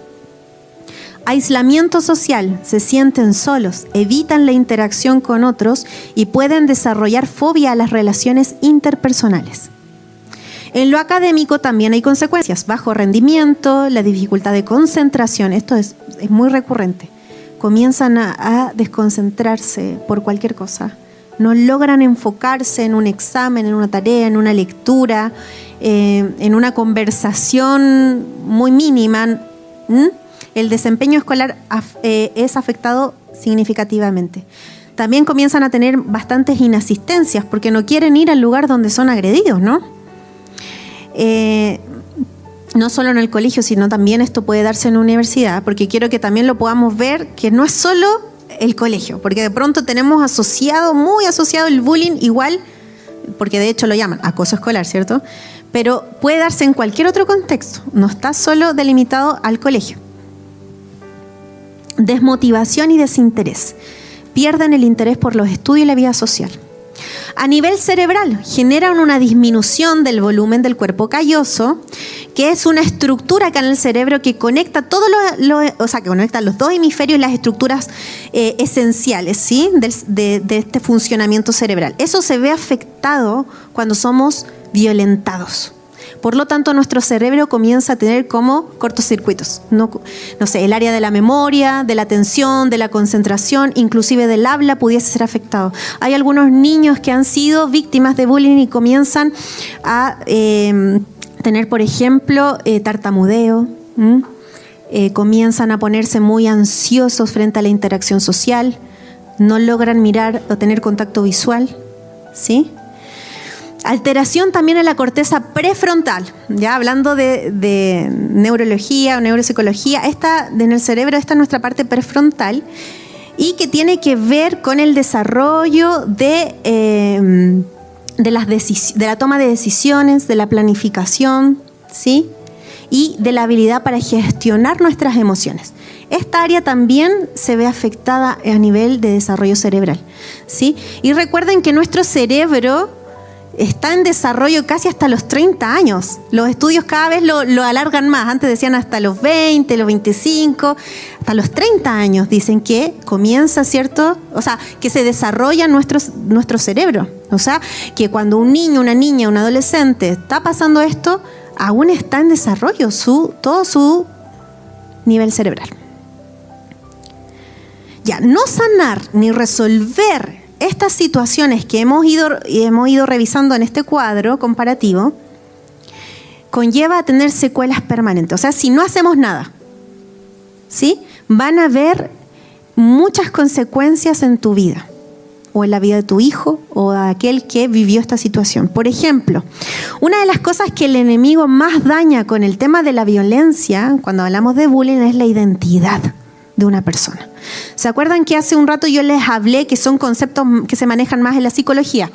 Aislamiento social, se sienten solos, evitan la interacción con otros y pueden desarrollar fobia a las relaciones interpersonales. En lo académico también hay consecuencias, bajo rendimiento, la dificultad de concentración, esto es muy recurrente. Comienzan a desconcentrarse por cualquier cosa. No logran enfocarse en un examen, en una tarea, en una lectura, en una conversación muy mínima. El desempeño escolar es afectado significativamente. También comienzan a tener bastantes inasistencias porque no quieren ir al lugar donde son agredidos, ¿no? No solo en el colegio, sino también esto puede darse en la universidad, porque quiero que también lo podamos ver, que no es solo el colegio, porque de pronto tenemos muy asociado el bullying igual, porque de hecho lo llaman acoso escolar, ¿cierto? Pero puede darse en cualquier otro contexto, no está solo delimitado al colegio. Desmotivación y desinterés. Pierden el interés por los estudios y la vida social. A nivel cerebral, generan una disminución del volumen del cuerpo calloso, que es una estructura acá en el cerebro que conecta que conecta los dos hemisferios y las estructuras esenciales, ¿sí? de este funcionamiento cerebral. Eso se ve afectado cuando somos violentados. Por lo tanto, nuestro cerebro comienza a tener como cortocircuitos. No sé, el área de la memoria, de la atención, de la concentración, inclusive del habla pudiese ser afectado. Hay algunos niños que han sido víctimas de bullying y comienzan a tener, por ejemplo, tartamudeo. Comienzan a ponerse muy ansiosos frente a la interacción social. no logran mirar o tener contacto visual, ¿sí? Alteración también en la corteza prefrontal, ya hablando de neurología o neuropsicología, en el cerebro, esta es nuestra parte prefrontal y que tiene que ver con el desarrollo de la toma de decisiones, de la planificación, ¿sí? Y de la habilidad para gestionar nuestras emociones. Esta área también se ve afectada a nivel de desarrollo cerebral, ¿sí? Y recuerden que nuestro cerebro está en desarrollo casi hasta los 30 años. Los estudios cada vez lo alargan más. Antes decían hasta los 20, los 25, hasta los 30 años dicen que comienza, ¿cierto? O sea, que se desarrolla nuestro cerebro. O sea, que cuando un niño, una niña, un adolescente está pasando esto, aún está en desarrollo todo su nivel cerebral. Ya, no sanar ni resolver estas situaciones que hemos ido revisando en este cuadro comparativo conlleva a tener secuelas permanentes. O sea, si no hacemos nada, ¿sí? Van a haber muchas consecuencias en tu vida o en la vida de tu hijo o de aquel que vivió esta situación. Por ejemplo, una de las cosas que el enemigo más daña con el tema de la violencia, cuando hablamos de bullying, es la identidad de una persona. ¿Se acuerdan que hace un rato yo les hablé que son conceptos que se manejan más en la psicología?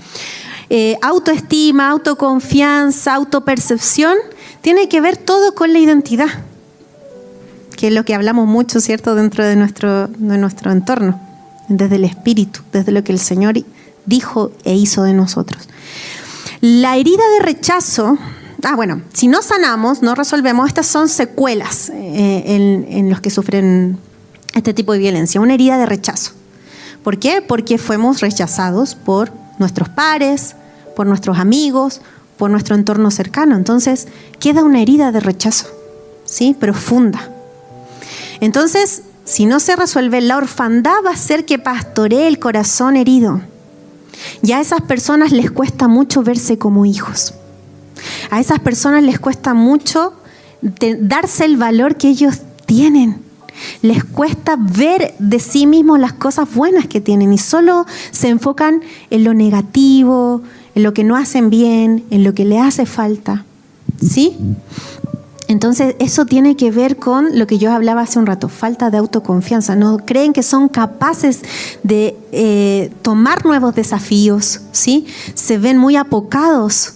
Autoestima, autoconfianza, autopercepción, tiene que ver todo con la identidad, que es lo que hablamos mucho, ¿cierto?, dentro de nuestro entorno, desde el espíritu, desde lo que el Señor dijo e hizo de nosotros. La herida de rechazo, si no sanamos, no resolvemos, estas son secuelas en los que sufren este tipo de violencia, una herida de rechazo. ¿Por qué? Porque fuimos rechazados por nuestros pares, por nuestros amigos, por nuestro entorno cercano. Entonces, queda una herida de rechazo, ¿sí? Profunda. Entonces, si no se resuelve, la orfandad va a hacer que pastoree el corazón herido. Y a esas personas les cuesta mucho verse como hijos. A esas personas les cuesta mucho darse el valor que ellos tienen. Les cuesta ver de sí mismos las cosas buenas que tienen y solo se enfocan en lo negativo, en lo que no hacen bien, en lo que le hace falta, ¿sí? Entonces eso tiene que ver con lo que yo hablaba hace un rato, falta de autoconfianza. No creen que son capaces de tomar nuevos desafíos, ¿sí? Se ven muy apocados.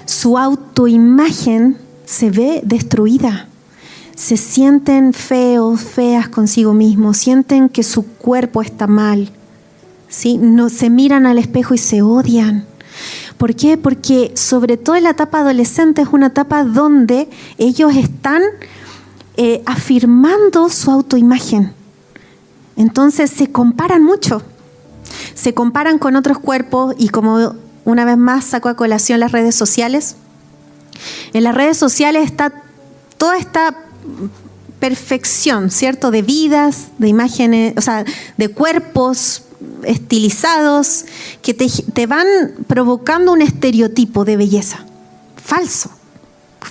Su autoimagen se ve destruida. Se sienten feos, feas consigo mismos, sienten que su cuerpo está mal, ¿sí? No, se miran al espejo y se odian. ¿Por qué? Porque sobre todo en la etapa adolescente es una etapa donde ellos están afirmando su autoimagen. Entonces se comparan mucho, se comparan con otros cuerpos y como una vez más saco a colación las redes sociales. En las redes sociales está toda esta perfección, ¿cierto? De vidas, de imágenes, o sea, de cuerpos estilizados que te van provocando un estereotipo de belleza. Falso,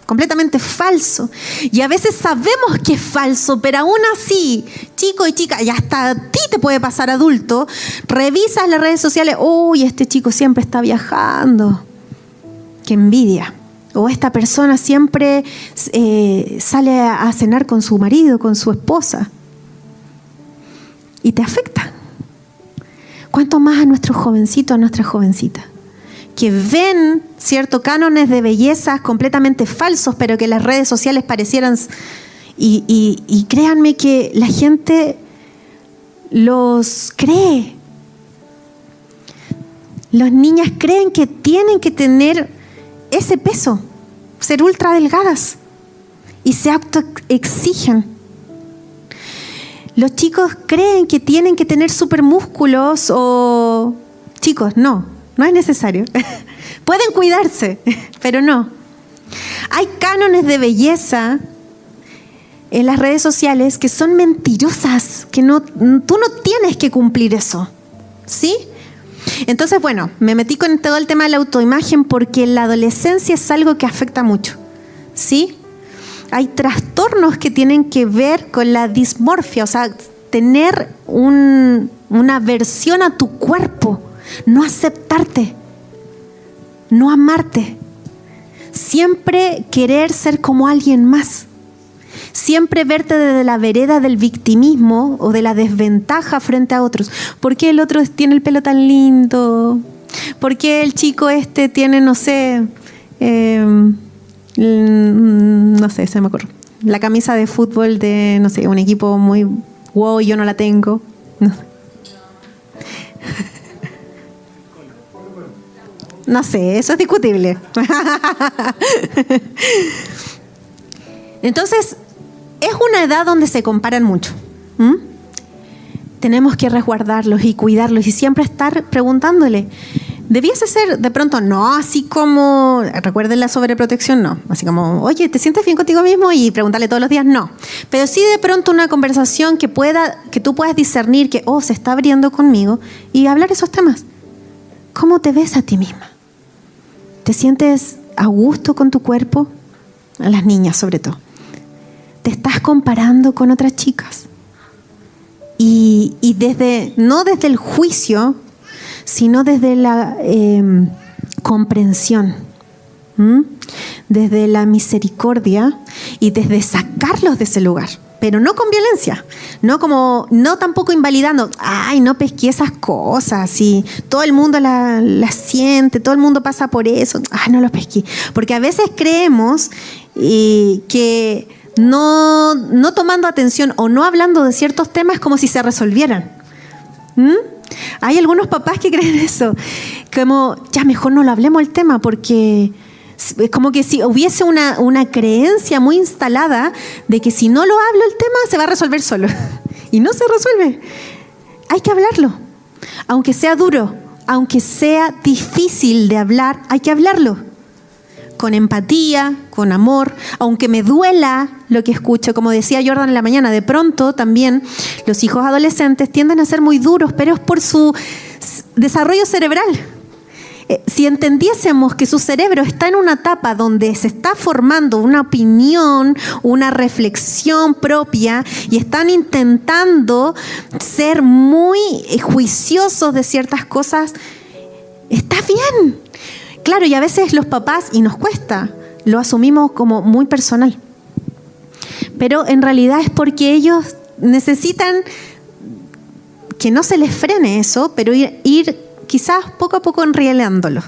completamente falso. Y a veces sabemos que es falso, pero aún así, chico y chica, y hasta a ti te puede pasar adulto, revisas las redes sociales, uy, este chico siempre está viajando. ¡Qué envidia! O esta persona siempre sale a cenar con su marido, con su esposa. Y te afecta. ¿Cuánto más a nuestros jovencitos, a nuestras jovencitas? Que ven, ¿cierto?, cánones de belleza completamente falsos, pero que las redes sociales parecieran... Y créanme que la gente los cree. Las niñas creen que tienen que tener ese peso, ser ultra delgadas y se autoexigen. Los chicos creen que tienen que tener supermúsculos o... Chicos, no es necesario. Pueden cuidarse, pero no. Hay cánones de belleza en las redes sociales que son mentirosas, que tú no tienes que cumplir eso, ¿sí? Entonces, bueno, me metí con todo el tema de la autoimagen porque la adolescencia es algo que afecta mucho, ¿sí? Hay trastornos que tienen que ver con la dismorfia, o sea, tener una aversión a tu cuerpo, no aceptarte, no amarte, siempre querer ser como alguien más, siempre verte desde la vereda del victimismo o de la desventaja frente a otros. ¿Por qué el otro tiene el pelo tan lindo? ¿Por qué el chico tiene, no sé, no sé, se me ocurre, la camisa de fútbol de, no sé, un equipo muy wow, yo no la tengo? No sé. No sé, eso es discutible. Entonces, es una edad donde se comparan mucho. Tenemos que resguardarlos y cuidarlos y siempre estar preguntándole. Debiese ser, de pronto, no así como, recuerden la sobreprotección, no. Así como, oye, ¿te sientes bien contigo mismo? Y preguntarle todos los días, no. Pero sí de pronto una conversación que tú puedas discernir que, se está abriendo conmigo y hablar esos temas. ¿Cómo te ves a ti misma? ¿Te sientes a gusto con tu cuerpo? A las niñas sobre todo. ¿Te estás comparando con otras chicas? Y no desde el juicio, sino desde la comprensión, desde la misericordia y desde sacarlos de ese lugar. Pero no con violencia, no tampoco invalidando. Ay, no pesqué esas cosas, y todo el mundo las siente, todo el mundo pasa por eso. No los pesqué. Porque a veces creemos que no tomando atención o no hablando de ciertos temas como si se resolvieran. Hay algunos papás que creen eso, como ya mejor no lo hablemos el tema, porque es como que si hubiese una creencia muy instalada de que si no lo hablo el tema se va a resolver solo. Y no se resuelve. Hay que hablarlo. Aunque sea duro, aunque sea difícil de hablar, hay que hablarlo. Con empatía, con amor, aunque me duela lo que escucho. Como decía Jordan en la mañana, de pronto también los hijos adolescentes tienden a ser muy duros, pero es por su desarrollo cerebral. Si entendiésemos que su cerebro está en una etapa donde se está formando una opinión, una reflexión propia, y están intentando ser muy juiciosos de ciertas cosas, está bien. Claro, y a veces los papás, y nos cuesta, lo asumimos como muy personal. Pero en realidad es porque ellos necesitan que no se les frene eso, pero ir quizás poco a poco enrielándolo.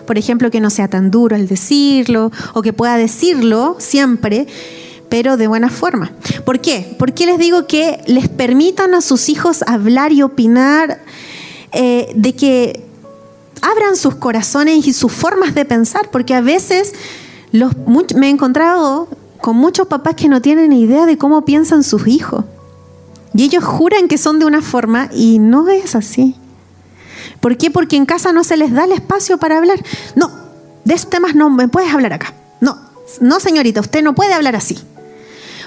Por ejemplo, que no sea tan duro al decirlo, o que pueda decirlo siempre, pero de buena forma. ¿Por qué? Porque les digo que les permitan a sus hijos hablar y opinar, de que abran sus corazones y sus formas de pensar, porque a veces me he encontrado con muchos papás que no tienen idea de cómo piensan sus hijos. Y ellos juran que son de una forma y no es así. ¿Por qué? Porque en casa no se les da el espacio para hablar. No, de esos temas no me puedes hablar acá. No señorita, usted no puede hablar así.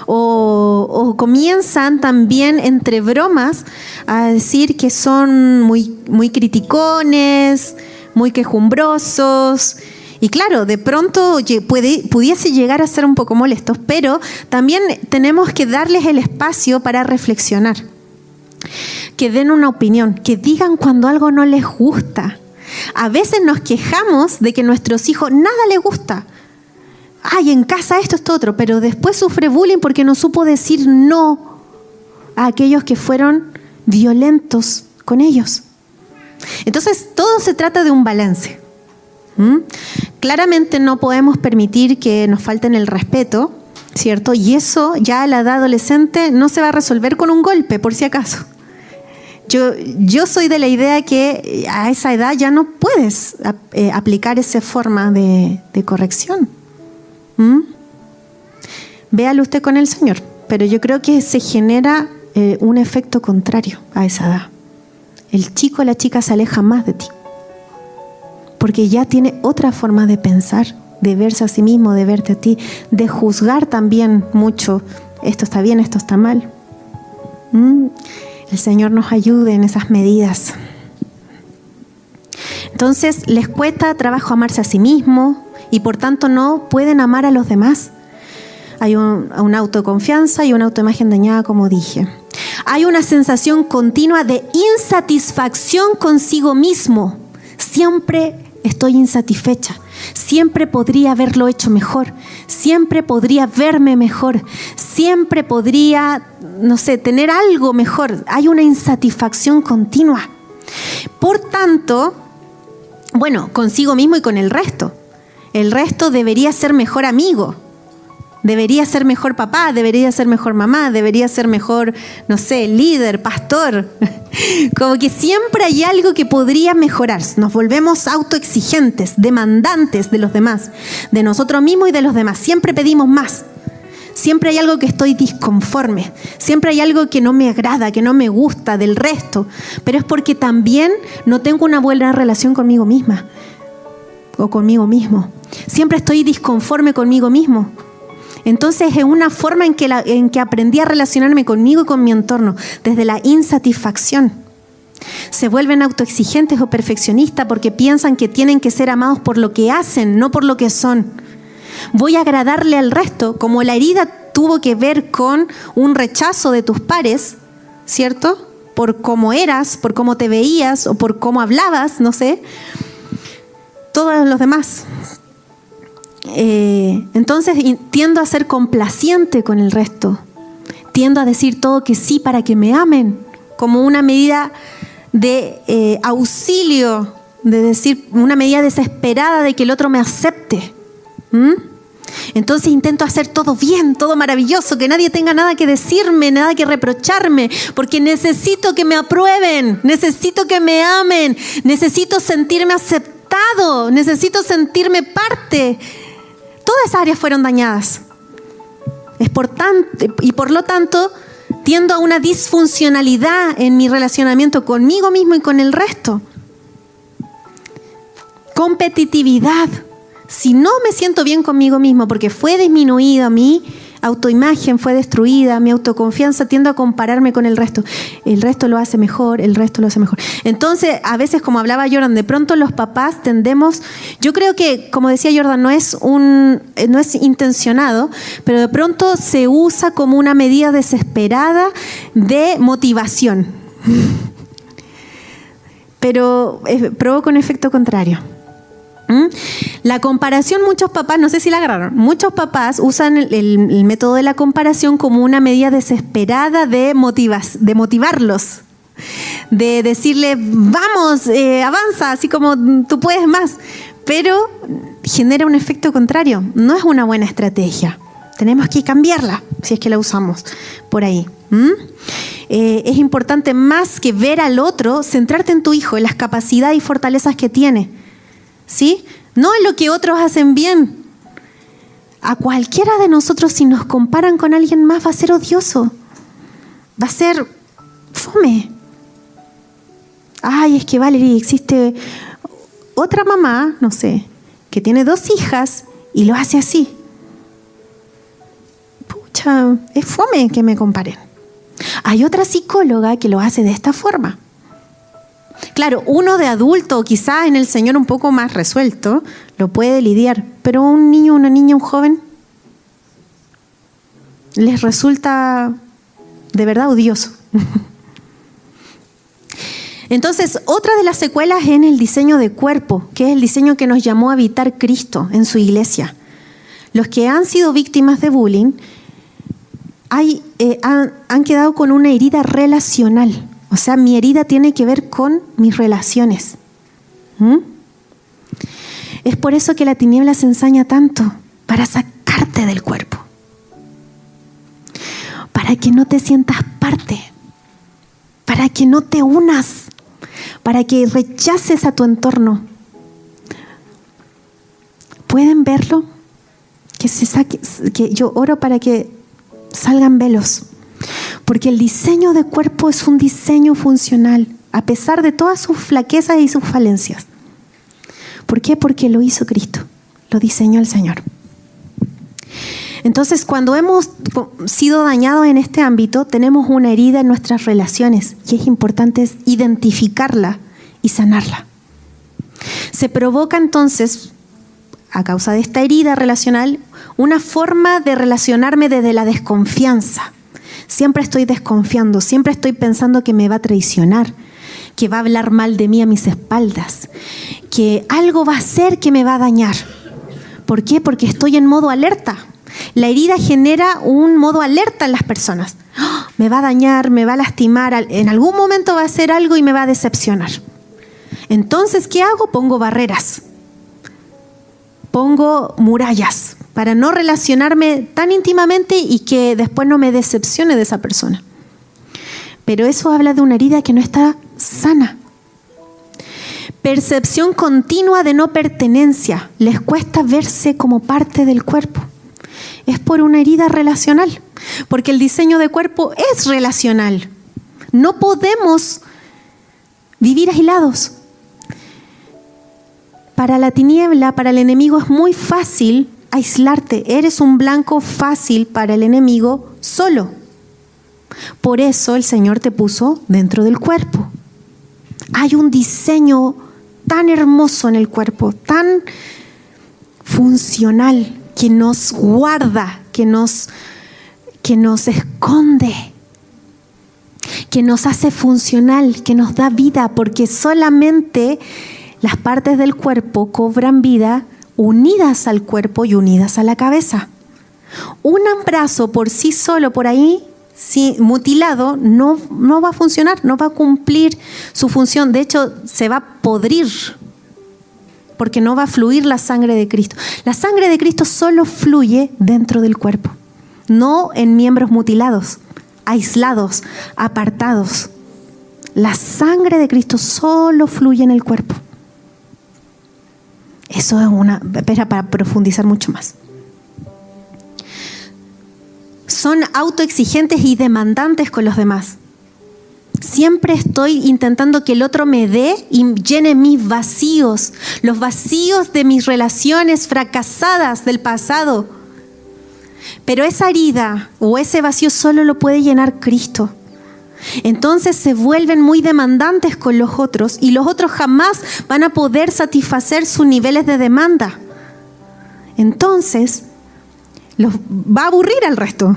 O comienzan también entre bromas a decir que son muy, muy criticones, muy quejumbrosos. Y claro, de pronto pudiese llegar a ser un poco molestos, pero también tenemos que darles el espacio para reflexionar. Que den una opinión, que digan cuando algo no les gusta. A veces nos quejamos de que a nuestros hijos nada les gusta. Ay, en casa esto otro, pero después sufre bullying porque no supo decir no a aquellos que fueron violentos con ellos. Entonces, todo se trata de un balance. Claramente no podemos permitir que nos falten el respeto, ¿cierto? Y eso ya a la edad adolescente no se va a resolver con un golpe, por si acaso. Yo soy de la idea que a esa edad ya no puedes aplicar esa forma de corrección. Véalo usted con el Señor, pero yo creo que se genera un efecto contrario a esa edad. El chico o la chica se aleja más de ti, porque ya tiene otra forma de pensar, de verse a sí mismo, de verte a ti, de juzgar también mucho. Esto está bien, esto está mal. El Señor nos ayude en esas medidas. Entonces, les cuesta trabajo amarse a sí mismo y por tanto no pueden amar a los demás. Hay una autoconfianza y una autoimagen dañada, como dije. Hay una sensación continua de insatisfacción consigo mismo. Siempre estoy insatisfecha. Siempre podría haberlo hecho mejor. Siempre podría verme mejor. Siempre podría, tener algo mejor. Hay una insatisfacción continua. Por tanto, consigo mismo y con el resto. El resto debería ser mejor amigo. Debería ser mejor papá, debería ser mejor mamá, debería ser mejor, líder, pastor. Como que siempre hay algo que podría mejorar. Nos volvemos autoexigentes, demandantes de los demás, de nosotros mismos y de los demás. Siempre pedimos más. Siempre hay algo que estoy disconforme. Siempre hay algo que no me agrada, que no me gusta del resto. Pero es porque también no tengo una buena relación conmigo misma o conmigo mismo. Siempre estoy disconforme conmigo mismo. Entonces es una forma en que aprendí a relacionarme conmigo y con mi entorno, desde la insatisfacción. Se vuelven autoexigentes o perfeccionistas porque piensan que tienen que ser amados por lo que hacen, no por lo que son. Voy a agradarle al resto, como la herida tuvo que ver con un rechazo de tus pares, ¿cierto? Por cómo eras, por cómo te veías o por cómo hablabas, todos los demás. Entonces tiendo a ser complaciente con el resto, tiendo a decir todo que sí para que me amen, como una medida de auxilio, de decir una medida desesperada de que el otro me acepte. Entonces intento hacer todo bien, todo maravilloso, que nadie tenga nada que decirme, nada que reprocharme, porque necesito que me aprueben, necesito que me amen, necesito sentirme aceptado, necesito sentirme parte. Todas esas áreas fueron dañadas. Y por lo tanto, tiendo a una disfuncionalidad en mi relacionamiento conmigo mismo y con el resto. Competitividad. Si no me siento bien conmigo mismo porque fue disminuida mi autoimagen, fue destruida, mi autoconfianza, tiendo a compararme con el resto. El resto lo hace mejor, el resto lo hace mejor. Entonces, a veces, como hablaba Jordan, de pronto los papás tendemos, yo creo que, como decía Jordan, no es intencionado, pero de pronto se usa como una medida desesperada de motivación. Pero provoca un efecto contrario. La comparación, muchos papás, no sé si la agarraron, muchos papás usan el método de la comparación como una medida desesperada de motivarlos, de decirle, vamos, avanza, así como tú puedes más, pero genera un efecto contrario. No es una buena estrategia. Tenemos que cambiarla si es que la usamos por ahí. Es importante, más que ver al otro, centrarte en tu hijo, en las capacidades y fortalezas que tiene. ¿Sí? No en lo que otros hacen bien. A cualquiera de nosotros, si nos comparan con alguien más, va a ser odioso. Va a ser fome. Ay, es que Valerie, existe otra mamá, que tiene 2 hijas y lo hace así. Pucha, es fome que me comparen. Hay otra psicóloga que lo hace de esta forma. Claro, uno de adulto, quizás en el Señor un poco más resuelto, lo puede lidiar, pero un niño, una niña, un joven, les resulta de verdad odioso. Entonces, otra de las secuelas es en el diseño de cuerpo, que es el diseño que nos llamó a habitar Cristo en su iglesia. Los que han sido víctimas de bullying han quedado con una herida relacional. O sea, mi herida tiene que ver con mis relaciones. Es por eso que la tiniebla se ensaña tanto, para sacarte del cuerpo. Para que no te sientas parte. Para que no te unas. Para que rechaces a tu entorno. ¿Pueden verlo? Que yo oro para que salgan velos. Porque el diseño de cuerpo es un diseño funcional, a pesar de todas sus flaquezas y sus falencias. ¿Por qué? Porque lo hizo Cristo, lo diseñó el Señor. Entonces, cuando hemos sido dañados en este ámbito, tenemos una herida en nuestras relaciones y es importante identificarla y sanarla. Se provoca entonces, a causa de esta herida relacional, una forma de relacionarme desde la desconfianza. Siempre estoy desconfiando, siempre estoy pensando que me va a traicionar, que va a hablar mal de mí a mis espaldas, que algo va a hacer que me va a dañar. ¿Por qué? Porque estoy en modo alerta. La herida genera un modo alerta en las personas. ¡Oh! Me va a dañar, me va a lastimar, en algún momento va a hacer algo y me va a decepcionar. Entonces, ¿qué hago? Pongo barreras, pongo murallas para no relacionarme tan íntimamente y que después no me decepcione de esa persona. Pero eso habla de una herida que no está sana. Percepción continua de no pertenencia. Les cuesta verse como parte del cuerpo. Es por una herida relacional, porque el diseño de cuerpo es relacional. No podemos vivir aislados. Para la tiniebla, para el enemigo es muy fácil aislarte. Eres un blanco fácil para el enemigo solo. Por eso el Señor te puso dentro del cuerpo. Hay un diseño tan hermoso en el cuerpo, tan funcional, que nos guarda, que nos esconde, que nos hace funcional, que nos da vida, porque solamente las partes del cuerpo cobran vida unidas al cuerpo y unidas a la cabeza. Un brazo por sí solo, por ahí, mutilado, no va a funcionar, no va a cumplir su función. De hecho, se va a podrir, porque no va a fluir la sangre de Cristo. La sangre de Cristo solo fluye dentro del cuerpo, no en miembros mutilados, aislados, apartados. La sangre de Cristo solo fluye en el cuerpo. Eso es para profundizar mucho más. Son autoexigentes y demandantes con los demás. Siempre estoy intentando que el otro me dé y llene mis vacíos, los vacíos de mis relaciones fracasadas del pasado. Pero esa herida o ese vacío solo lo puede llenar Cristo. Entonces se vuelven muy demandantes con los otros y los otros jamás van a poder satisfacer sus niveles de demanda. Entonces va a aburrir al resto,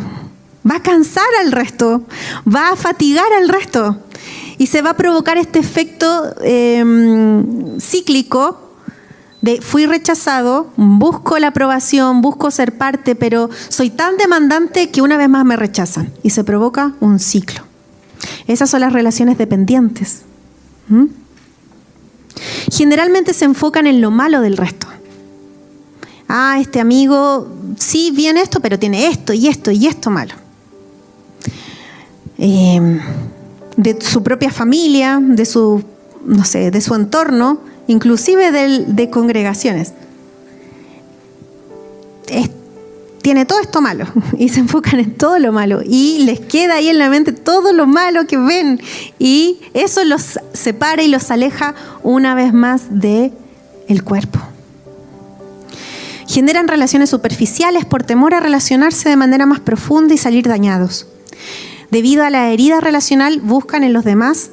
va a cansar al resto, va a fatigar al resto y se va a provocar este efecto cíclico de fui rechazado, busco la aprobación, busco ser parte, pero soy tan demandante que una vez más me rechazan y se provoca un ciclo. Esas son las relaciones dependientes. Generalmente se enfocan en lo malo del resto. Este amigo sí bien esto, pero tiene esto y esto y esto malo. De su propia familia, de su entorno, inclusive de congregaciones. Tiene todo esto malo y se enfocan en todo lo malo y les queda ahí en la mente todo lo malo que ven y eso los separa y los aleja una vez más del cuerpo. Generan relaciones superficiales por temor a relacionarse de manera más profunda y salir dañados. Debido a la herida relacional, buscan en los demás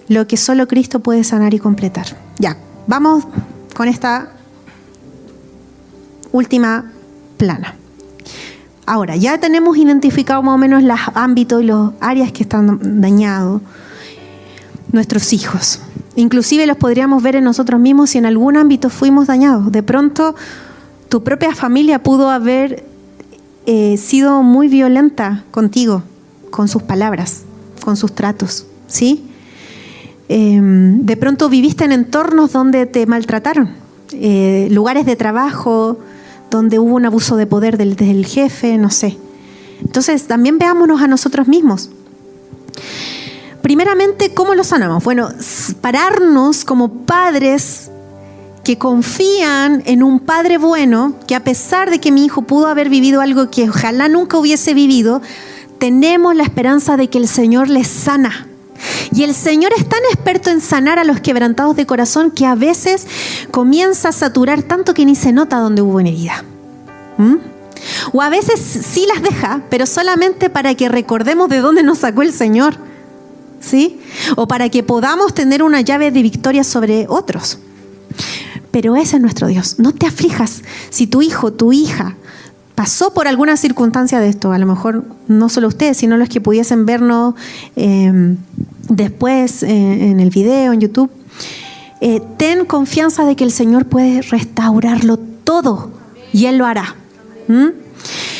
lo que solo Cristo puede sanar y completar. Ya, vamos con esta última plana. Ahora, ya tenemos identificado más o menos los ámbitos y las áreas que están dañados. Nuestros hijos. Inclusive los podríamos ver en nosotros mismos si en algún ámbito fuimos dañados. De pronto, tu propia familia pudo haber sido muy violenta contigo, con sus palabras, con sus tratos, ¿sí? De pronto viviste en entornos donde te maltrataron, lugares de trabajo donde hubo un abuso de poder del jefe, no sé. Entonces, también veámonos a nosotros mismos. Primeramente, ¿cómo lo sanamos? Bueno, pararnos como padres que confían en un padre bueno, que a pesar de que mi hijo pudo haber vivido algo que ojalá nunca hubiese vivido, tenemos la esperanza de que el Señor les sana. Y el Señor es tan experto en sanar a los quebrantados de corazón que a veces comienza a saturar tanto que ni se nota donde hubo una herida. O a veces sí las deja, pero solamente para que recordemos de dónde nos sacó el Señor, ¿sí? O para que podamos tener una llave de victoria sobre otros. Pero ese es nuestro Dios. No te aflijas si tu hijo, tu hija pasó por alguna circunstancia de esto, a lo mejor no solo ustedes, sino los que pudiesen vernos después en el video, en YouTube, ten confianza de que el Señor puede restaurarlo todo y Él lo hará.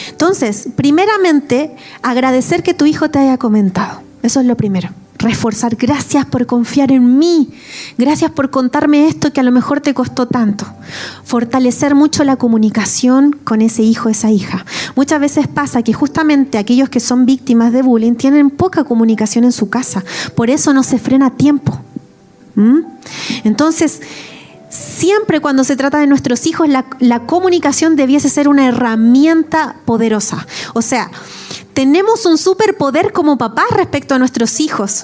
Entonces, primeramente, agradecer que tu hijo te haya comentado. Eso es lo primero. Reforzar. Gracias por confiar en mí. Gracias por contarme esto que a lo mejor te costó tanto. Fortalecer mucho la comunicación con ese hijo, esa hija. Muchas veces pasa que justamente aquellos que son víctimas de bullying tienen poca comunicación en su casa. Por eso no se frena a tiempo. Entonces, siempre cuando se trata de nuestros hijos, la comunicación debiese ser una herramienta poderosa. O sea, tenemos un superpoder como papás respecto a nuestros hijos.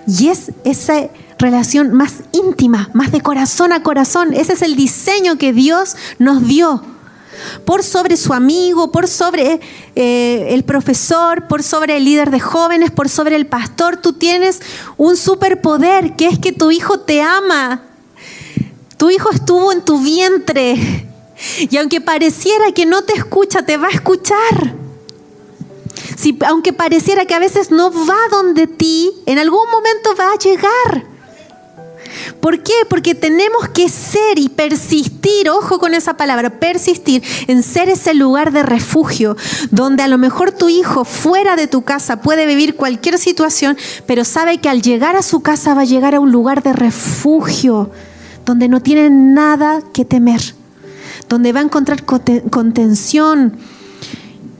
Y es esa relación más íntima, más de corazón a corazón. Ese es el diseño que Dios nos dio. Por sobre su amigo, por sobre el profesor, por sobre el líder de jóvenes, por sobre el pastor. Tú tienes un superpoder, que es que tu hijo te ama. Tu hijo estuvo en tu vientre. Y aunque pareciera que no te escucha, te va a escuchar. Aunque pareciera que a veces no va donde ti, en algún momento va a llegar. ¿Por qué? Porque tenemos que ser y persistir, ojo con esa palabra, persistir en ser ese lugar de refugio, donde a lo mejor tu hijo fuera de tu casa puede vivir cualquier situación, pero sabe que al llegar a su casa va a llegar a un lugar de refugio, donde no tiene nada que temer, donde va a encontrar contención,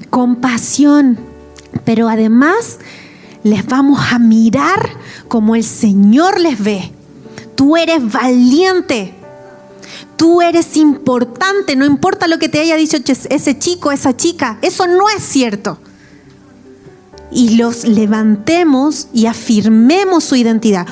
compasión, pero además les vamos a mirar como el Señor les ve. Tú eres valiente, tú eres importante, no importa lo que te haya dicho ese chico, esa chica, eso no es cierto. Y los levantemos y afirmemos su identidad.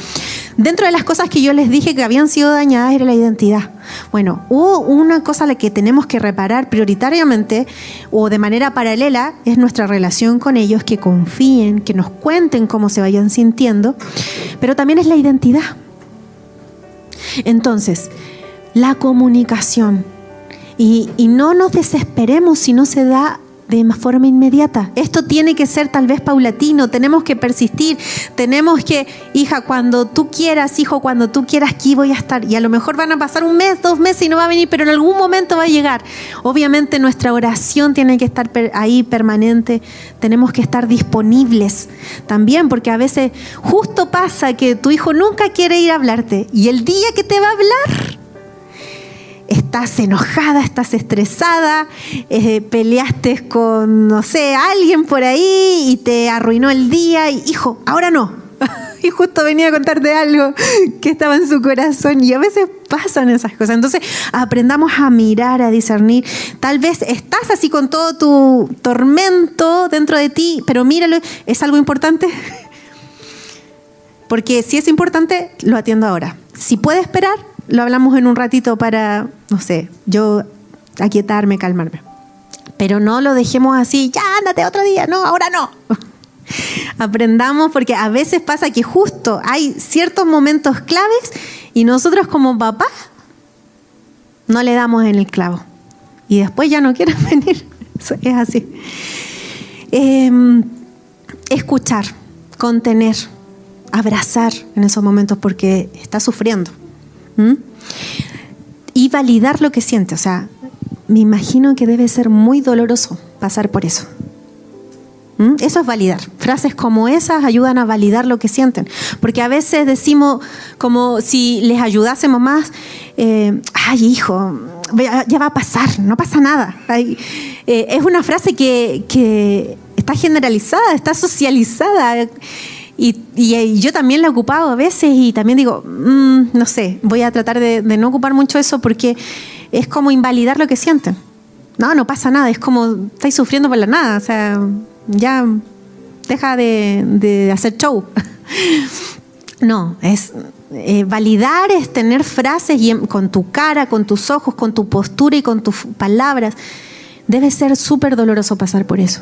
Dentro de las cosas que yo les dije que habían sido dañadas era la identidad. Bueno, hubo una cosa a la que tenemos que reparar prioritariamente o de manera paralela, es nuestra relación con ellos, que confíen, que nos cuenten cómo se vayan sintiendo, pero también es la identidad. Entonces, la comunicación. Y no nos desesperemos si no se da de forma inmediata. Esto tiene que ser tal vez paulatino, tenemos que persistir, tenemos que, hija, cuando tú quieras, hijo, cuando tú quieras, aquí voy a estar. Y a lo mejor van a pasar 1 mes, 2 meses y no va a venir, pero en algún momento va a llegar. Obviamente nuestra oración tiene que estar ahí permanente, tenemos que estar disponibles también, porque a veces justo pasa que tu hijo nunca quiere ir a hablarte y el día que te va a hablar, estás enojada, estás estresada, peleaste con, no sé, alguien por ahí y te arruinó el día. Y, hijo, ahora no. Y justo venía a contarte algo que estaba en su corazón. Y a veces pasan esas cosas. Entonces, aprendamos a mirar, a discernir. Tal vez estás así con todo tu tormento dentro de ti, pero míralo, ¿es algo importante? Porque si es importante, lo atiendo ahora. Si puede esperar, lo hablamos en un ratito para, no sé, yo aquietarme, calmarme. Pero no lo dejemos así, ya ándate otro día, no, ahora no. Aprendamos, porque a veces pasa que justo hay ciertos momentos claves y nosotros como papás no le damos en el clavo. Y después ya no quieren venir. Eso es así. Escuchar, contener, abrazar en esos momentos porque está sufriendo. Y validar lo que siente. O sea, me imagino que debe ser muy doloroso pasar por eso. Eso es validar. Frases como esas ayudan a validar lo que sienten. Porque a veces decimos como si les ayudásemos más, ay hijo, ya va a pasar, no pasa nada. Es una frase que está generalizada, está socializada. Y yo también la he ocupado a veces y también digo, no sé, voy a tratar de no ocupar mucho eso porque es como invalidar lo que sienten. No pasa nada, es como estáis sufriendo por la nada, o sea, ya deja de hacer show. No, es validar, es tener frases y con tu cara, con tus ojos, con tu postura y con tus palabras. Debe ser súper doloroso pasar por eso.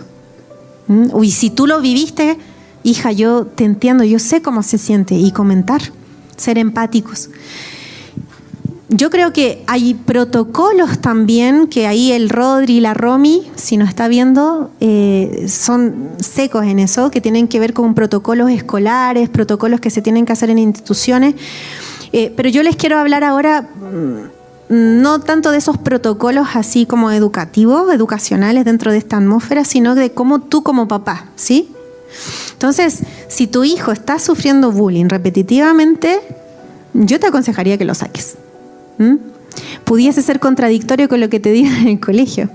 Y si tú lo viviste, hija, yo te entiendo, yo sé cómo se siente. Y comentar, ser empáticos. Yo creo que hay protocolos también, que ahí el Rodri y la Romy, si nos está viendo, son secos en eso, que tienen que ver con protocolos escolares, protocolos que se tienen que hacer en instituciones. Pero yo les quiero hablar ahora no tanto de esos protocolos así como educativos, educacionales dentro de esta atmósfera, sino de cómo tú como papá, ¿sí? Entonces, si tu hijo está sufriendo bullying repetitivamente, yo te aconsejaría que lo saques. Pudiese ser contradictorio con lo que te digan en el colegio.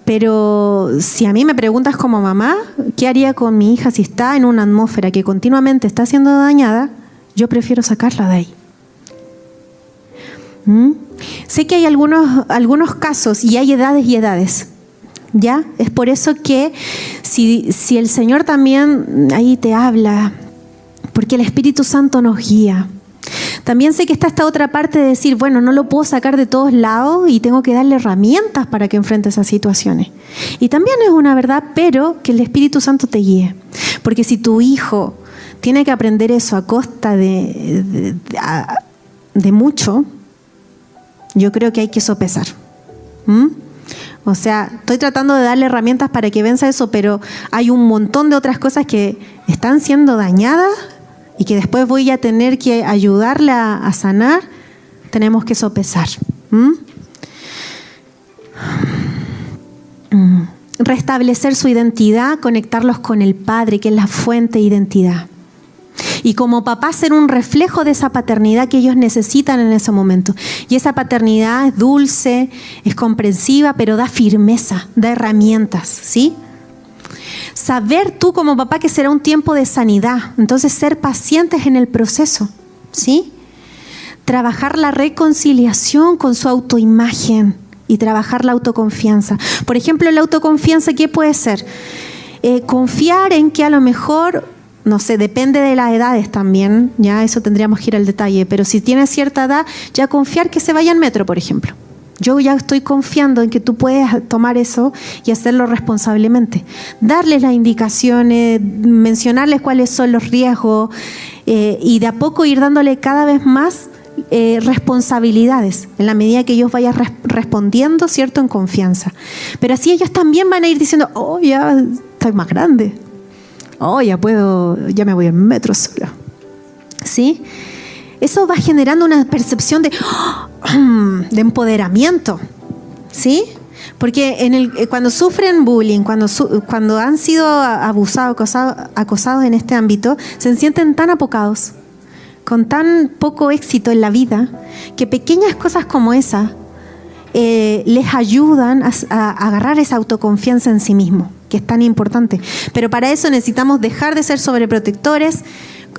Pero si a mí me preguntas como mamá, ¿qué haría con mi hija si está en una atmósfera que continuamente está siendo dañada? Yo prefiero sacarla de ahí. Sé que hay algunos casos y hay edades y edades. ¿Ya? Es por eso que si el Señor también ahí te habla, porque el Espíritu Santo nos guía. También sé que está esta otra parte de decir, bueno, no lo puedo sacar de todos lados y tengo que darle herramientas para que enfrente esas situaciones. Y también es una verdad, pero que el Espíritu Santo te guíe. Porque si tu hijo tiene que aprender eso a costa de mucho, yo creo que hay que sopesar. O sea, estoy tratando de darle herramientas para que venza eso, pero hay un montón de otras cosas que están siendo dañadas y que después voy a tener que ayudarla a sanar. Tenemos que sopesar. Restablecer su identidad, conectarlos con el Padre, que es la fuente de identidad. Y como papá ser un reflejo de esa paternidad que ellos necesitan en ese momento. Y esa paternidad es dulce, es comprensiva, pero da firmeza, da herramientas, ¿sí? Saber tú como papá que será un tiempo de sanidad. Entonces ser pacientes en el proceso, ¿sí? Trabajar la reconciliación con su autoimagen y trabajar la autoconfianza. Por ejemplo, la autoconfianza, ¿qué puede ser? Confiar en que a lo mejor, no sé, depende de las edades también, ya eso tendríamos que ir al detalle, pero si tienes cierta edad, ya confiar que se vaya en metro, por ejemplo. Yo ya estoy confiando en que tú puedes tomar eso y hacerlo responsablemente. Darles las indicaciones, mencionarles cuáles son los riesgos y de a poco ir dándole cada vez más responsabilidades en la medida que ellos vayan respondiendo, ¿cierto?, en confianza. Pero así ellos también van a ir diciendo, oh, ya estoy más grande. Oh, ya me voy en metro sola. ¿Sí? Eso va generando una percepción de empoderamiento, ¿sí? Porque cuando sufren bullying, cuando han sido abusados, acosados en este ámbito, se sienten tan apocados, con tan poco éxito en la vida, que pequeñas cosas como esa les ayudan a agarrar esa autoconfianza en sí mismo, que es tan importante. Pero para eso necesitamos dejar de ser sobreprotectores,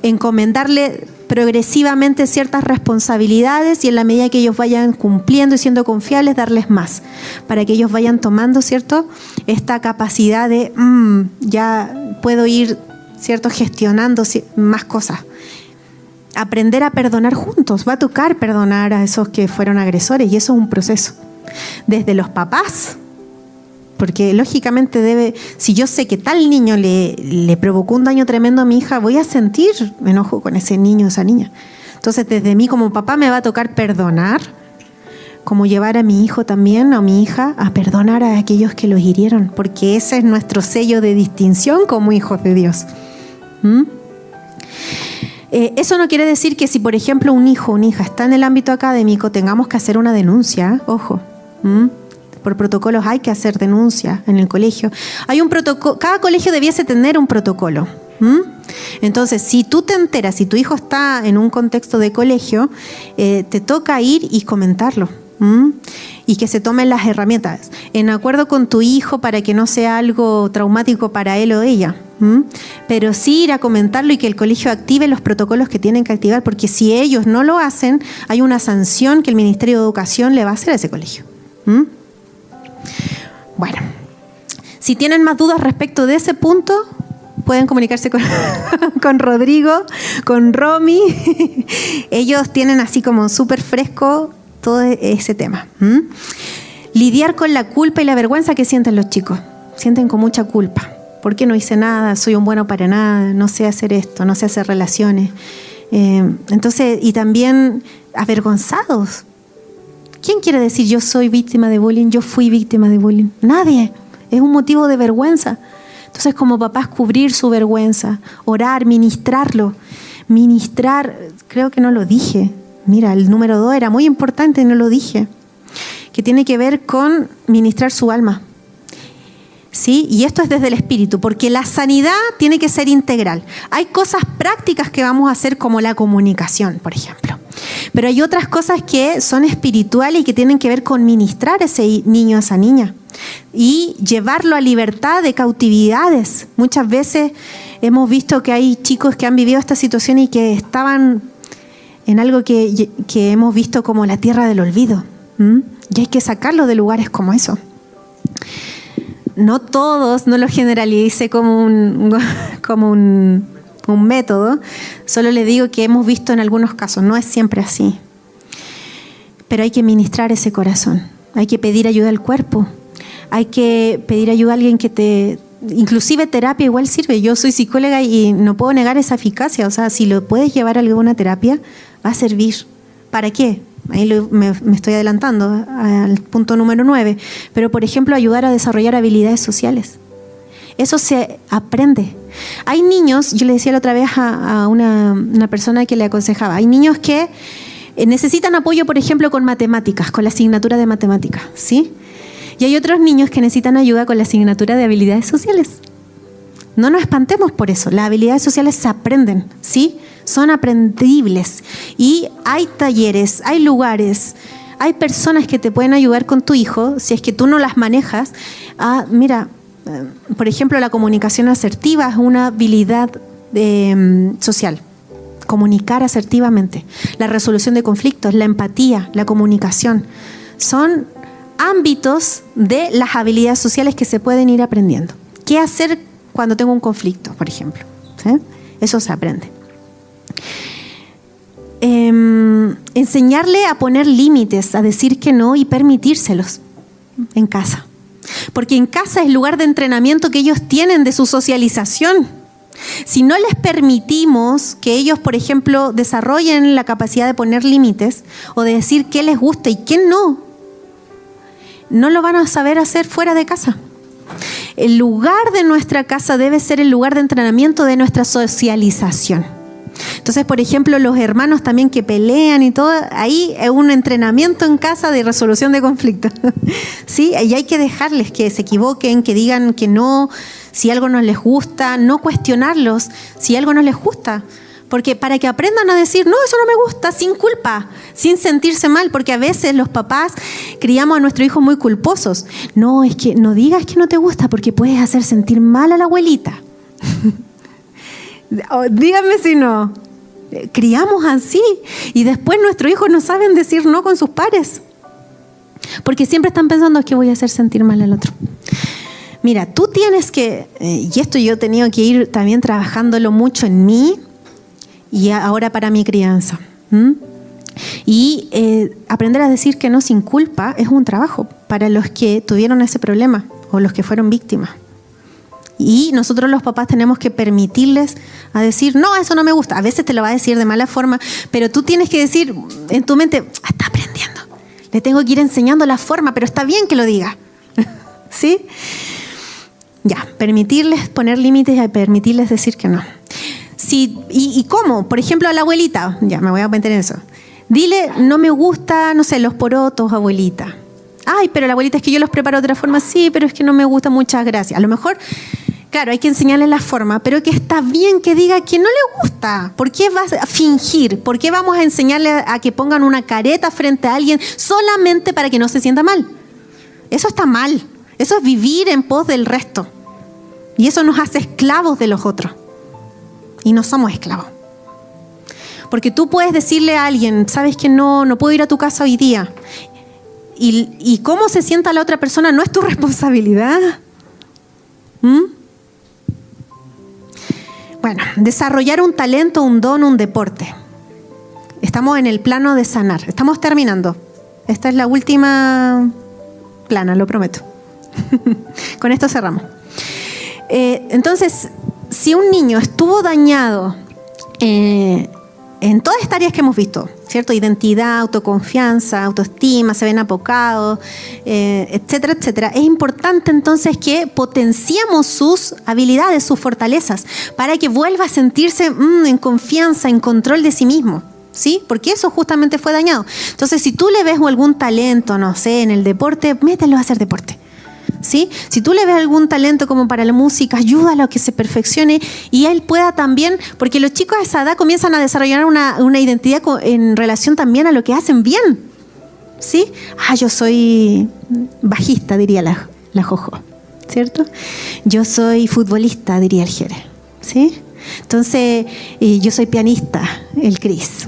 encomendarle progresivamente ciertas responsabilidades y en la medida que ellos vayan cumpliendo y siendo confiables, darles más, para que ellos vayan tomando, ¿cierto?, esta capacidad de ya puedo ir, ¿cierto?, gestionando más cosas. Aprender a perdonar juntos. Va a tocar perdonar a esos que fueron agresores y eso es un proceso. Desde los papás, porque lógicamente si yo sé que tal niño le provocó un daño tremendo a mi hija, voy a sentir enojo con ese niño o esa niña. Entonces desde mí como papá me va a tocar perdonar, como llevar a mi hijo también, a mi hija, a perdonar a aquellos que los hirieron, porque ese es nuestro sello de distinción como hijos de Dios. Eso no quiere decir que si, por ejemplo, un hijo o una hija está en el ámbito académico, tengamos que hacer una denuncia, ojo. Por protocolos hay que hacer denuncia en el colegio. Hay un protocolo, cada colegio debiese tener un protocolo. Entonces, si tú te enteras, si tu hijo está en un contexto de colegio, te toca ir y comentarlo. Y que se tomen las herramientas en acuerdo con tu hijo para que no sea algo traumático para él o ella. Pero sí ir a comentarlo y que el colegio active los protocolos que tienen que activar, porque si ellos no lo hacen, hay una sanción que el Ministerio de Educación le va a hacer a ese colegio. Bueno, si tienen más dudas respecto de ese punto, pueden comunicarse con Rodrigo, con Romy. Ellos tienen así como súper fresco todo ese tema. Lidiar con la culpa y la vergüenza que sienten los chicos. Sienten con mucha culpa. ¿Por qué no hice nada? Soy un bueno para nada, no sé hacer esto, no sé hacer relaciones. Entonces, y también avergonzados. ¿Quién quiere decir yo soy víctima de bullying? Yo fui víctima de bullying. Nadie. Es un motivo de vergüenza. Entonces, como papás, cubrir su vergüenza, orar, ministrarlo. Ministrar, creo que no lo dije. Mira, el número 2 era muy importante y no lo dije. Que tiene que ver con ministrar su alma. ¿Sí? Y esto es desde el espíritu, porque la sanidad tiene que ser integral. Hay cosas prácticas que vamos a hacer como la comunicación, por ejemplo. Pero hay otras cosas que son espirituales y que tienen que ver con ministrar a ese niño, a esa niña. Y llevarlo a libertad de cautividades. Muchas veces hemos visto que hay chicos que han vivido esta situación y que estaban en algo que hemos visto como la tierra del olvido. Y hay que sacarlos de lugares como eso. No todos, no lo generalice como un método, solo le digo que hemos visto en algunos casos, no es siempre así. Pero hay que ministrar ese corazón, hay que pedir ayuda al cuerpo, hay que pedir ayuda a alguien inclusive terapia igual sirve. Yo soy psicóloga y no puedo negar esa eficacia, o sea, si lo puedes llevar a alguna terapia, va a servir. ¿Para qué? Ahí me estoy adelantando al punto número 9. Pero, por ejemplo, ayudar a desarrollar habilidades sociales. Eso se aprende. Hay niños, yo le decía la otra vez a una persona que le aconsejaba, hay niños que necesitan apoyo, por ejemplo, con matemáticas, con la asignatura de matemáticas, ¿sí? Y hay otros niños que necesitan ayuda con la asignatura de habilidades sociales. No nos espantemos por eso. Las habilidades sociales se aprenden, ¿sí? Son aprendibles. Y hay talleres, hay lugares, hay personas que te pueden ayudar con tu hijo, si es que tú no las manejas. Mira, por ejemplo, la comunicación asertiva es una habilidad social. Comunicar asertivamente. La resolución de conflictos, la empatía, la comunicación. Son ámbitos de las habilidades sociales que se pueden ir aprendiendo. ¿Qué hacer cuando tengo un conflicto, por ejemplo? ¿Sí? Eso se aprende. Enseñarle a poner límites, a decir que no y permitírselos en casa. Porque en casa es el lugar de entrenamiento que ellos tienen de su socialización. Si no les permitimos que ellos, por ejemplo, desarrollen la capacidad de poner límites o de decir qué les gusta y qué no lo van a saber hacer fuera de casa. El lugar de nuestra casa debe ser el lugar de entrenamiento de nuestra socialización. Entonces, por ejemplo, los hermanos también que pelean y todo, ahí es un entrenamiento en casa de resolución de conflictos. ¿Sí? Y hay que dejarles que se equivoquen, que digan que no, si algo no les gusta, no cuestionarlos si algo no les gusta. Porque para que aprendan a decir, no, eso no me gusta, sin culpa, sin sentirse mal, porque a veces los papás criamos a nuestros hijos muy culposos. No, es que no digas que no te gusta porque puedes hacer sentir mal a la abuelita. Díganme si no. Criamos así y después nuestros hijos no saben decir no con sus pares. Porque siempre están pensando que voy a hacer sentir mal al otro. Mira, tú tienes que, y esto yo he tenido que ir también trabajándolo mucho en mí, y ahora para mi crianza. Y aprender a decir que no sin culpa es un trabajo para los que tuvieron ese problema o los que fueron víctimas. Y nosotros los papás tenemos que permitirles a decir, no, eso no me gusta. A veces te lo va a decir de mala forma, pero tú tienes que decir en tu mente, está aprendiendo. Le tengo que ir enseñando la forma, pero está bien que lo diga. ¿Sí? Ya, permitirles poner límites y permitirles decir que no. Sí, ¿y cómo? Por ejemplo, a la abuelita, ya me voy a meter en eso. Dile, no me gusta, no sé, los porotos, abuelita. Ay, pero la abuelita es que yo los preparo de otra forma. Sí, pero es que no me gusta, muchas gracias. A lo mejor, claro, hay que enseñarle la forma, pero que está bien que diga que no le gusta. ¿Por qué vas a fingir? ¿Por qué vamos a enseñarle a que pongan una careta frente a alguien solamente para que no se sienta mal? Eso está mal. Eso es vivir en pos del resto. Y eso nos hace esclavos de los otros. Y no somos esclavos. Porque tú puedes decirle a alguien, sabes que no puedo ir a tu casa hoy día. Y cómo se sienta la otra persona no es tu responsabilidad. Bueno, desarrollar un talento, un don, un deporte. Estamos en el plano de sanar. Estamos terminando. Esta es la última plana, lo prometo. Con esto cerramos. Entonces, si un niño estuvo dañado en todas estas áreas que hemos visto, ¿cierto? Identidad, autoconfianza, autoestima, se ven apocados, etcétera, etcétera. Es importante entonces que potenciemos sus habilidades, sus fortalezas, para que vuelva a sentirse en confianza, en control de sí mismo, ¿sí? Porque eso justamente fue dañado. Entonces, si tú le ves algún talento, no sé, en el deporte, mételo a hacer deporte. ¿Sí? Si tú le ves algún talento como para la música, ayúdalo a que se perfeccione y él pueda también, porque los chicos a esa edad comienzan a desarrollar una identidad en relación también a lo que hacen bien. ¿Sí? Yo soy bajista, diría la Jojo, ¿cierto? Yo soy futbolista, diría el Jere, ¿sí? Entonces, yo soy pianista, el Cris.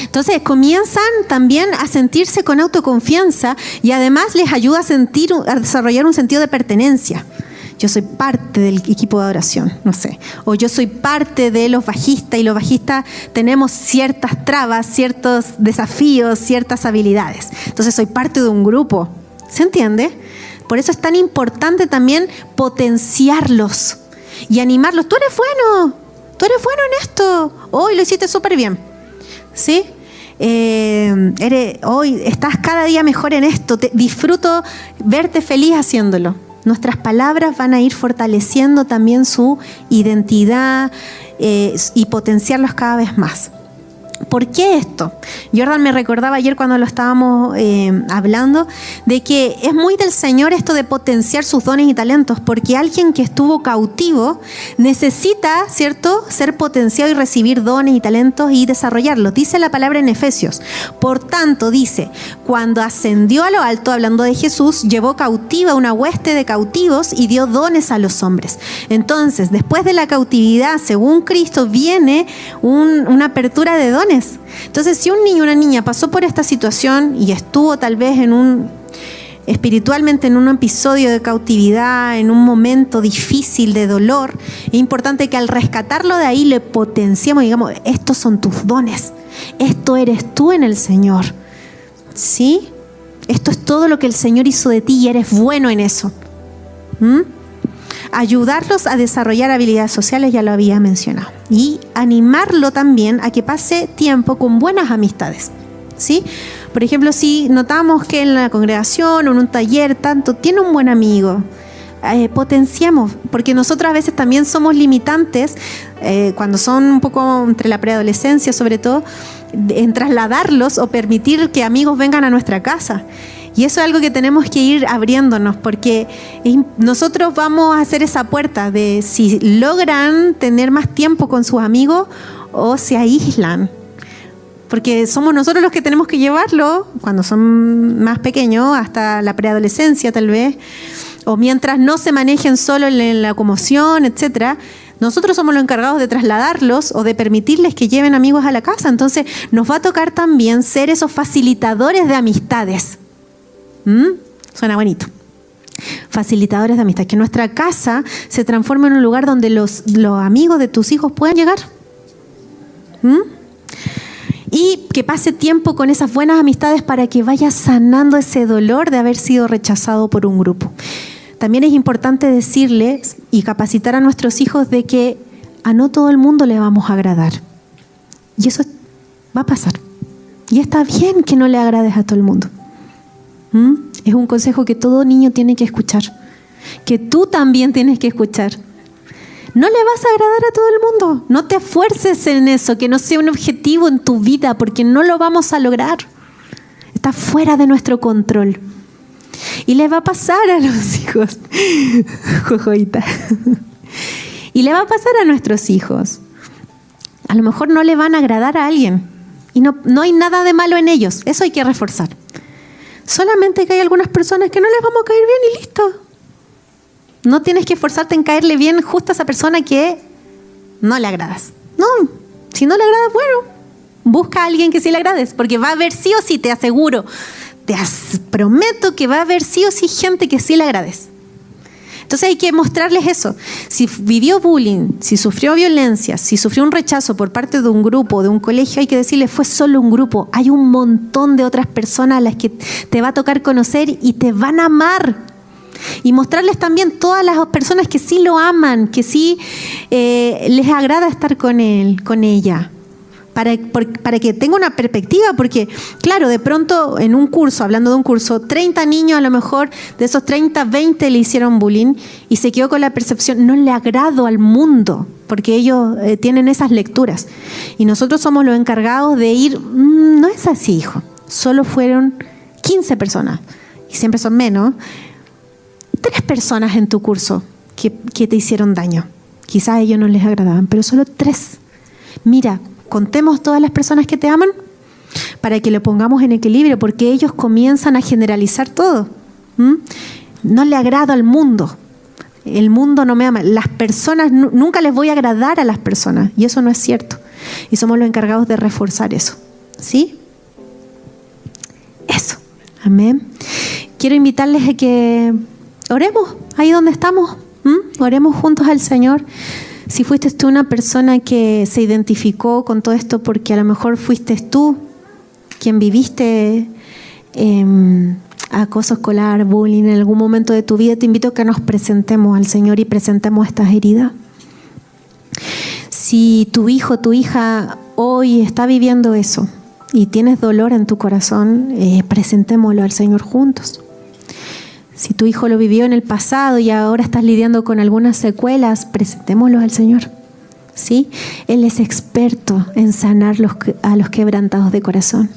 Entonces comienzan también a sentirse con autoconfianza y además les ayuda a desarrollar un sentido de pertenencia. Yo soy parte del equipo de adoración, no sé. O yo soy parte de los bajistas y los bajistas tenemos ciertas trabas, ciertos desafíos, ciertas habilidades. Entonces soy parte de un grupo. ¿Se entiende? Por eso es tan importante también potenciarlos y animarlos. Tú eres bueno en esto. Hoy lo hiciste súper bien. ¿Sí? Hoy estás cada día mejor en esto. Disfruto verte feliz haciéndolo. Nuestras palabras van a ir fortaleciendo también su identidad y potenciarlos cada vez más. ¿Por qué esto? Jordan me recordaba ayer cuando lo estábamos hablando de que es muy del Señor esto de potenciar sus dones y talentos, porque alguien que estuvo cautivo necesita, ¿cierto?, ser potenciado y recibir dones y talentos y desarrollarlos. Dice la palabra en Efesios. Por tanto, dice, cuando ascendió a lo alto, hablando de Jesús, llevó cautiva una hueste de cautivos y dio dones a los hombres. Entonces, después de la cautividad, según Cristo, viene una apertura de dones. Entonces, si un niño o una niña pasó por esta situación y estuvo tal vez espiritualmente en un episodio de cautividad, en un momento difícil de dolor, es importante que al rescatarlo de ahí le potenciemos y digamos, estos son tus dones, esto eres tú en el Señor, ¿sí? Esto es todo lo que el Señor hizo de ti y eres bueno en eso. Ayudarlos a desarrollar habilidades sociales, ya lo había mencionado, y animarlo también a que pase tiempo con buenas amistades, ¿sí? Por ejemplo, si notamos que en la congregación o en un taller tiene un buen amigo, potenciamos, porque nosotros a veces también somos limitantes cuando son un poco entre la preadolescencia, sobre todo, en trasladarlos o permitir que amigos vengan a nuestra casa. Y eso es algo que tenemos que ir abriéndonos, porque nosotros vamos a hacer esa puerta de si logran tener más tiempo con sus amigos o se aíslan. Porque somos nosotros los que tenemos que llevarlo cuando son más pequeños, hasta la preadolescencia tal vez, o mientras no se manejen solo en la locomoción, etcétera. Nosotros somos los encargados de trasladarlos o de permitirles que lleven amigos a la casa. Entonces nos va a tocar también ser esos facilitadores de amistades. Suena bonito. Facilitadores de amistad, que nuestra casa se transforme en un lugar donde los amigos de tus hijos puedan llegar. Y que pase tiempo con esas buenas amistades para que vaya sanando ese dolor de haber sido rechazado por un grupo. También es importante decirles y capacitar a nuestros hijos de que a no todo el mundo le vamos a agradar. Y eso va a pasar. Y está bien que no le agrades a todo el mundo. Es un consejo que todo niño tiene que escuchar, que tú también tienes que escuchar. No le vas a agradar a todo el mundo, no te esfuerces en eso, que no sea un objetivo en tu vida, porque no lo vamos a lograr. Está fuera de nuestro control. Y le va a pasar a los hijos, jojoita. Y le va a pasar a nuestros hijos. A lo mejor no le van a agradar a alguien, y no hay nada de malo en ellos, eso hay que reforzar. Solamente que hay algunas personas que no les vamos a caer bien y listo. No tienes que esforzarte en caerle bien justo a esa persona que no le agradas. No, si no le agradas, bueno, busca a alguien que sí le agrades, porque va a haber sí o sí, te aseguro, prometo que va a haber sí o sí gente que sí le agrades. Entonces hay que mostrarles eso. Si vivió bullying, si sufrió violencia, si sufrió un rechazo por parte de un grupo, de un colegio, hay que decirle, fue solo un grupo. Hay un montón de otras personas a las que te va a tocar conocer y te van a amar. Y mostrarles también todas las personas que sí lo aman, que sí les agrada estar con él, con ella. para que tenga una perspectiva, porque claro, de pronto en un curso, hablando de un curso, 30 niños, a lo mejor de esos 30, 20 le hicieron bullying y se quedó con la percepción, no le agrado al mundo, porque ellos tienen esas lecturas. Y nosotros somos los encargados de ir, no es así, hijo, solo fueron 15 personas, y siempre son menos, 3 personas en tu curso que te hicieron daño. Quizás a ellos no les agradaban, pero solo 3. Mira, contemos todas las personas que te aman para que lo pongamos en equilibrio, porque ellos comienzan a generalizar todo. No le agrado al mundo. El mundo no me ama. Las personas, nunca les voy a agradar a las personas. Y eso no es cierto. Y somos los encargados de reforzar eso. ¿Sí? Eso. Amén. Quiero invitarles a que oremos ahí donde estamos. Oremos juntos al Señor. Si fuiste tú una persona que se identificó con todo esto porque a lo mejor fuiste tú quien viviste acoso escolar, bullying en algún momento de tu vida, te invito a que nos presentemos al Señor y presentemos estas heridas. Si tu hijo, tu hija hoy está viviendo eso y tienes dolor en tu corazón, presentémoslo al Señor juntos. Si tu hijo lo vivió en el pasado y ahora estás lidiando con algunas secuelas, presentémoslo al Señor. ¿Sí? Él es experto en sanar a los quebrantados de corazón.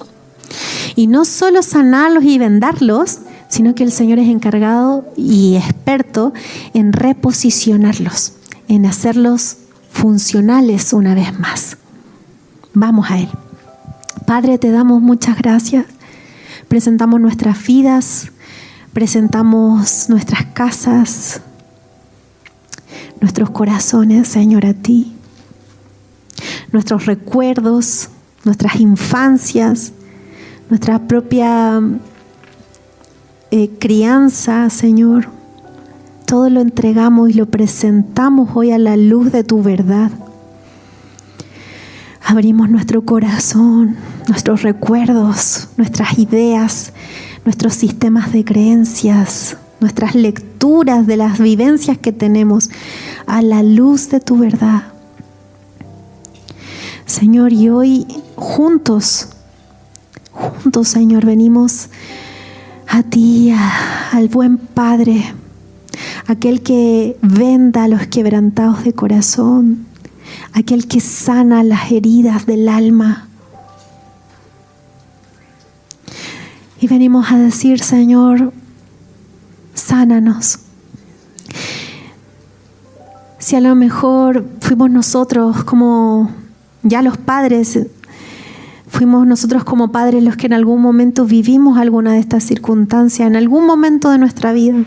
Y no solo sanarlos y vendarlos, sino que el Señor es encargado y experto en reposicionarlos, en hacerlos funcionales una vez más. Vamos a Él. Padre, te damos muchas gracias. Presentamos nuestras vidas. Presentamos nuestras casas, nuestros corazones, Señor, a ti. Nuestros recuerdos, nuestras infancias, nuestra propia crianza, Señor. Todo lo entregamos y lo presentamos hoy a la luz de tu verdad. Abrimos nuestro corazón, nuestros recuerdos, nuestras ideas, nuestros sistemas de creencias, nuestras lecturas de las vivencias que tenemos a la luz de tu verdad. Señor, y hoy juntos, Señor, venimos a ti, al buen Padre, aquel que venda a los quebrantados de corazón, aquel que sana las heridas del alma. Y venimos a decir, Señor, sánanos. Si a lo mejor fuimos nosotros como ya los padres, fuimos nosotros como padres los que en algún momento vivimos alguna de estas circunstancias, en algún momento de nuestra vida,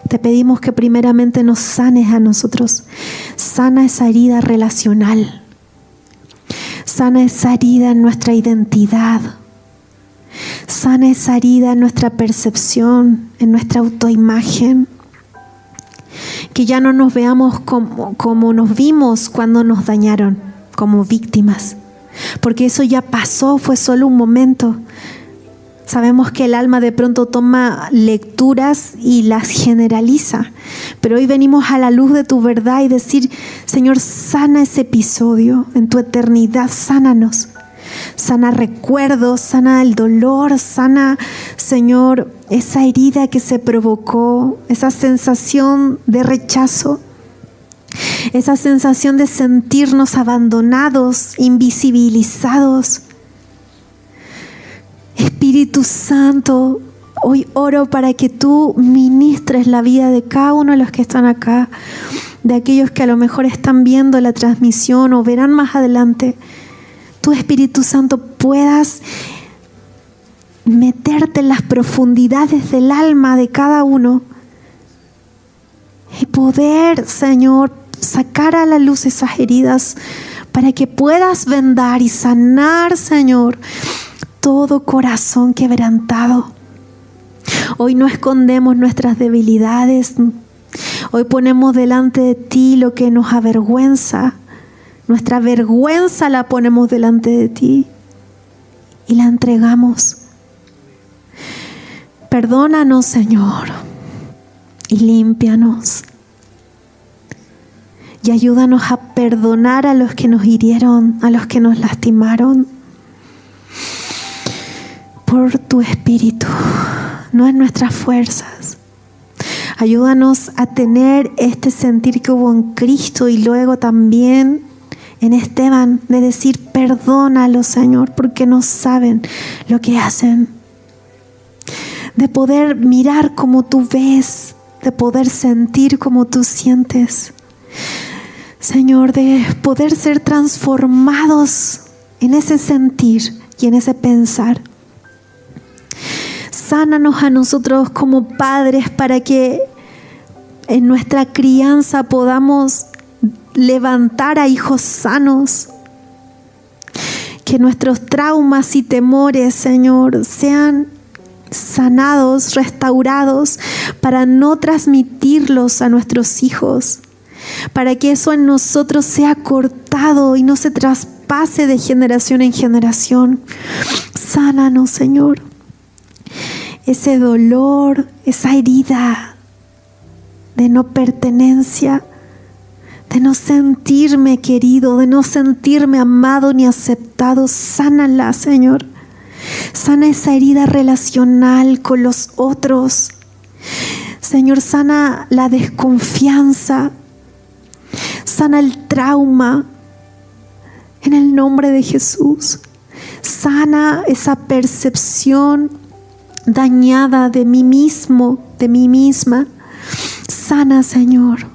te pedimos que primeramente nos sanes a nosotros. Sana esa herida relacional. Sana esa herida en nuestra identidad. Sana esa herida en nuestra percepción, en nuestra autoimagen. Que ya no nos veamos como nos vimos cuando nos dañaron, como víctimas. Porque eso ya pasó, fue solo un momento. Sabemos que el alma de pronto toma lecturas y las generaliza. Pero hoy venimos a la luz de tu verdad y decir, Señor, sana ese episodio en tu eternidad, sánanos. Sana recuerdos, sana el dolor, sana, Señor, esa herida que se provocó, esa sensación de rechazo, esa sensación de sentirnos abandonados, invisibilizados. Espíritu Santo, hoy oro para que tú ministres la vida de cada uno de los que están acá, de aquellos que a lo mejor están viendo la transmisión o verán más adelante. Tú, Espíritu Santo, puedas meterte en las profundidades del alma de cada uno y poder, Señor, sacar a la luz esas heridas para que puedas vendar y sanar, Señor, todo corazón quebrantado. Hoy no escondemos nuestras debilidades. Hoy ponemos delante de ti lo que nos avergüenza. Nuestra vergüenza la ponemos delante de ti y la entregamos. Perdónanos, Señor, y límpianos. y ayúdanos a perdonar a los que nos hirieron, a los que nos lastimaron. Por tu Espíritu, no en nuestras fuerzas. Ayúdanos a tener este sentir que hubo en Cristo y luego también en Esteban, de decir: perdónalos, Señor, porque no saben lo que hacen. De poder mirar como tú ves, de poder sentir como tú sientes. Señor, de poder ser transformados en ese sentir y en ese pensar. Sánanos a nosotros como padres para que en nuestra crianza podamos levantar a hijos sanos. Que nuestros traumas y temores, Señor, sean sanados, restaurados, para no transmitirlos a nuestros hijos. Para que eso en nosotros sea cortado y no se traspase de generación en generación. Sánanos, Señor. Ese dolor, esa herida de no pertenencia, de no sentirme querido, de no sentirme amado ni aceptado, sánala, Señor. Sana esa herida relacional con los otros. Señor, sana la desconfianza, sana el trauma, en el nombre de Jesús. Sana esa percepción dañada de mí mismo, de mí misma. Sana, Señor,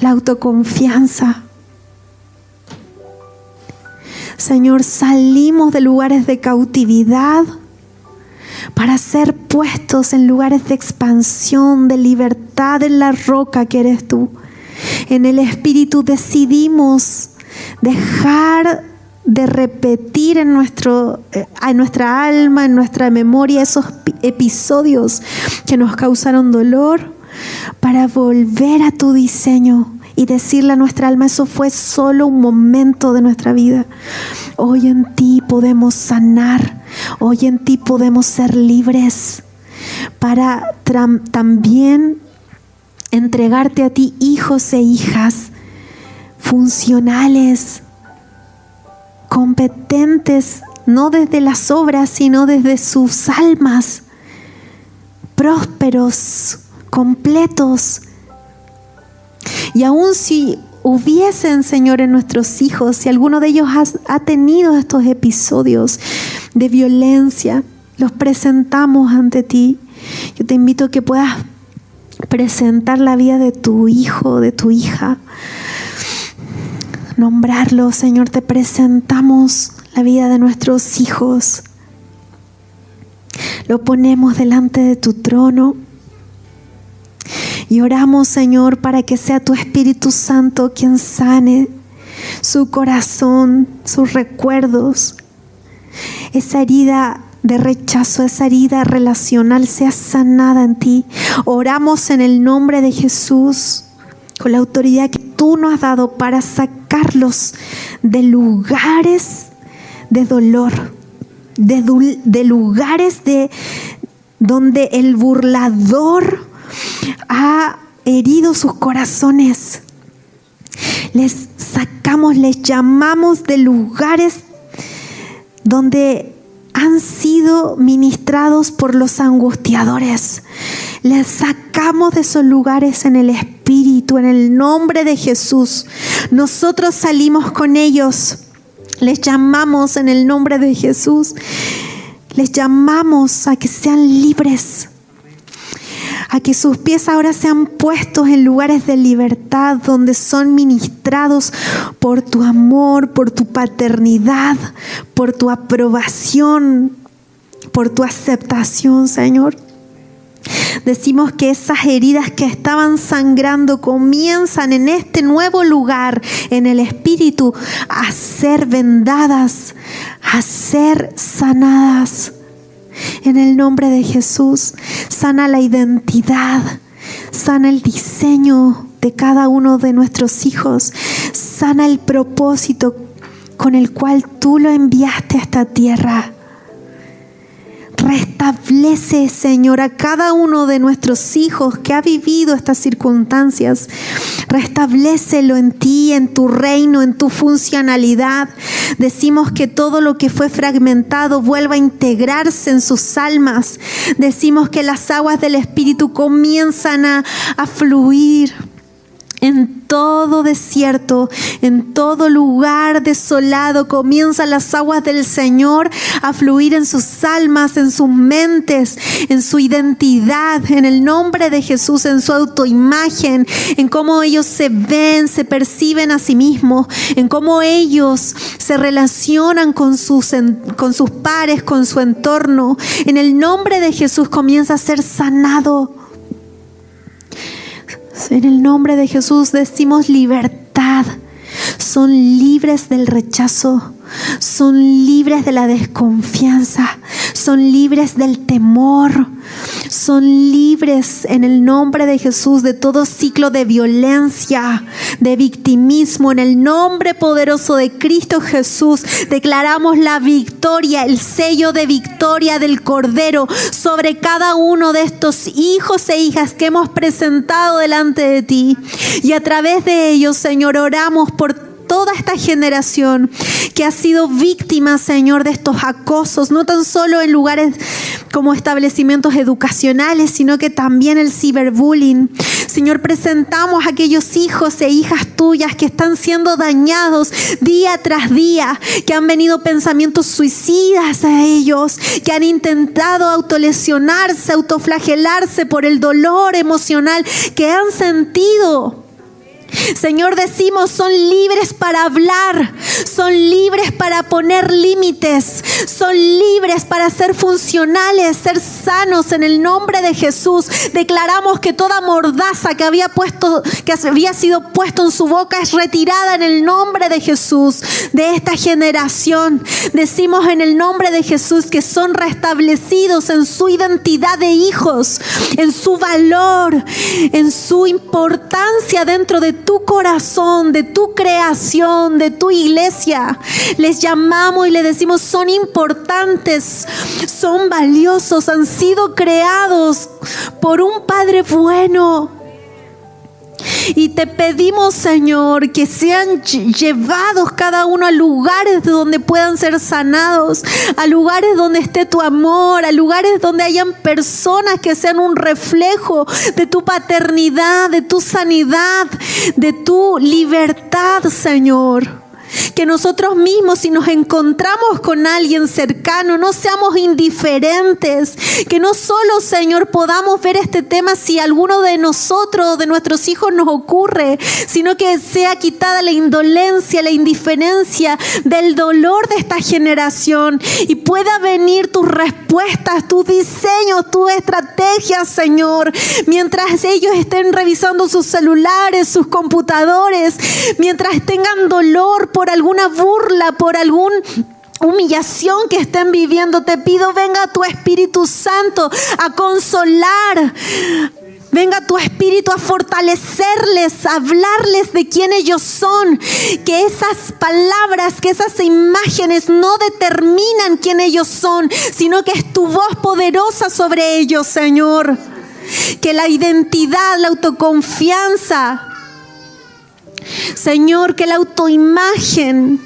la autoconfianza. Señor, salimos de lugares de cautividad para ser puestos en lugares de expansión, de libertad en la roca que eres tú. En el Espíritu decidimos dejar de repetir en nuestra alma, en nuestra memoria, esos episodios que nos causaron dolor, para volver a tu diseño y decirle a nuestra alma: eso fue solo un momento de nuestra vida. Hoy en ti podemos sanar, hoy en ti podemos ser libres, para también entregarte a ti hijos e hijas funcionales, competentes, no desde las obras, sino desde sus almas, prósperos, completos. Y aun si hubiesen, Señor, en nuestros hijos, si alguno de ellos ha tenido estos episodios de violencia, los presentamos ante ti. Yo te invito a que puedas presentar la vida de tu hijo, de tu hija. Nombrarlo, Señor, te presentamos la vida de nuestros hijos. Lo ponemos delante de tu trono. Y oramos, Señor, para que sea tu Espíritu Santo quien sane su corazón, sus recuerdos. Esa herida de rechazo, esa herida relacional sea sanada en ti. Oramos en el nombre de Jesús, con la autoridad que tú nos has dado, para sacarlos de lugares de dolor, de lugares donde el burlador ha herido sus corazones. Les sacamos, les llamamos de lugares donde han sido ministrados por los angustiadores. Les sacamos de esos lugares en el Espíritu, en el nombre de Jesús. Nosotros salimos con ellos. Les llamamos en el nombre de Jesús. Les llamamos a que sean libres, a que sus pies ahora sean puestos en lugares de libertad, donde son ministrados por tu amor, por tu paternidad, por tu aprobación, por tu aceptación, Señor. Decimos que esas heridas que estaban sangrando comienzan en este nuevo lugar, en el Espíritu, a ser vendadas, a ser sanadas. En el nombre de Jesús, sana la identidad, sana el diseño de cada uno de nuestros hijos, sana el propósito con el cual tú lo enviaste a esta tierra. Restablece, Señor, a cada uno de nuestros hijos que ha vivido estas circunstancias. Restablécelo en ti, en tu reino, en tu funcionalidad. Decimos que todo lo que fue fragmentado vuelva a integrarse en sus almas. Decimos que las aguas del Espíritu comienzan a fluir en todo desierto, en todo lugar desolado. Comienzan las aguas del Señor a fluir en sus almas, en sus mentes, en su identidad, en el nombre de Jesús, en su autoimagen, en cómo ellos se ven, se perciben a sí mismos, en cómo ellos se relacionan con sus pares, con su entorno. En el nombre de Jesús comienza a ser sanado. En el nombre de Jesús decimos libertad. Son libres del rechazo, son libres de la desconfianza, son libres del temor, son libres en el nombre de Jesús de todo ciclo de violencia, de victimismo. En el nombre poderoso de Cristo Jesús declaramos la victoria, el sello de victoria del Cordero sobre cada uno de estos hijos e hijas que hemos presentado delante de ti. Y a través de ellos, Señor, oramos por toda esta generación que ha sido víctima, Señor, de estos acosos, no tan solo en lugares como establecimientos educacionales, sino que también el ciberbullying. Señor, presentamos a aquellos hijos e hijas tuyas que están siendo dañados día tras día, que han venido pensamientos suicidas a ellos, que han intentado autolesionarse, autoflagelarse por el dolor emocional que han sentido. Señor, decimos, son libres para hablar, son libres para poner límites, son libres para ser funcionales, ser sanos en el nombre de Jesús. Declaramos que toda mordaza que había sido puesto en su boca es retirada en el nombre de Jesús de esta generación. Decimos en el nombre de Jesús que son restablecidos en su identidad de hijos, en su valor, en su importancia dentro de tu corazón, de tu creación, de tu iglesia. Les llamamos y les decimos, son importantes, son valiosos, han sido creados por un Padre bueno. Y te pedimos, Señor, que sean llevados cada uno a lugares donde puedan ser sanados, a lugares donde esté tu amor, a lugares donde hayan personas que sean un reflejo de tu paternidad, de tu sanidad, de tu libertad, Señor. Que nosotros mismos, si nos encontramos con alguien cercano, no seamos indiferentes. Que no solo, Señor, podamos ver este tema si alguno de nosotros, de nuestros hijos nos ocurre, sino que sea quitada la indolencia, la indiferencia del dolor de esta generación y pueda venir tus respuestas, tus diseños, tus estrategias, Señor, mientras ellos estén revisando sus celulares, sus computadores, mientras tengan dolor por alguna burla, por alguna humillación que estén viviendo. Te pido, venga tu Espíritu Santo a consolar. Venga tu Espíritu a fortalecerles, a hablarles de quién ellos son. Que esas palabras, que esas imágenes no determinan quién ellos son, sino que es tu voz poderosa sobre ellos, Señor. Que la identidad, la autoconfianza, Señor, que la autoimagen,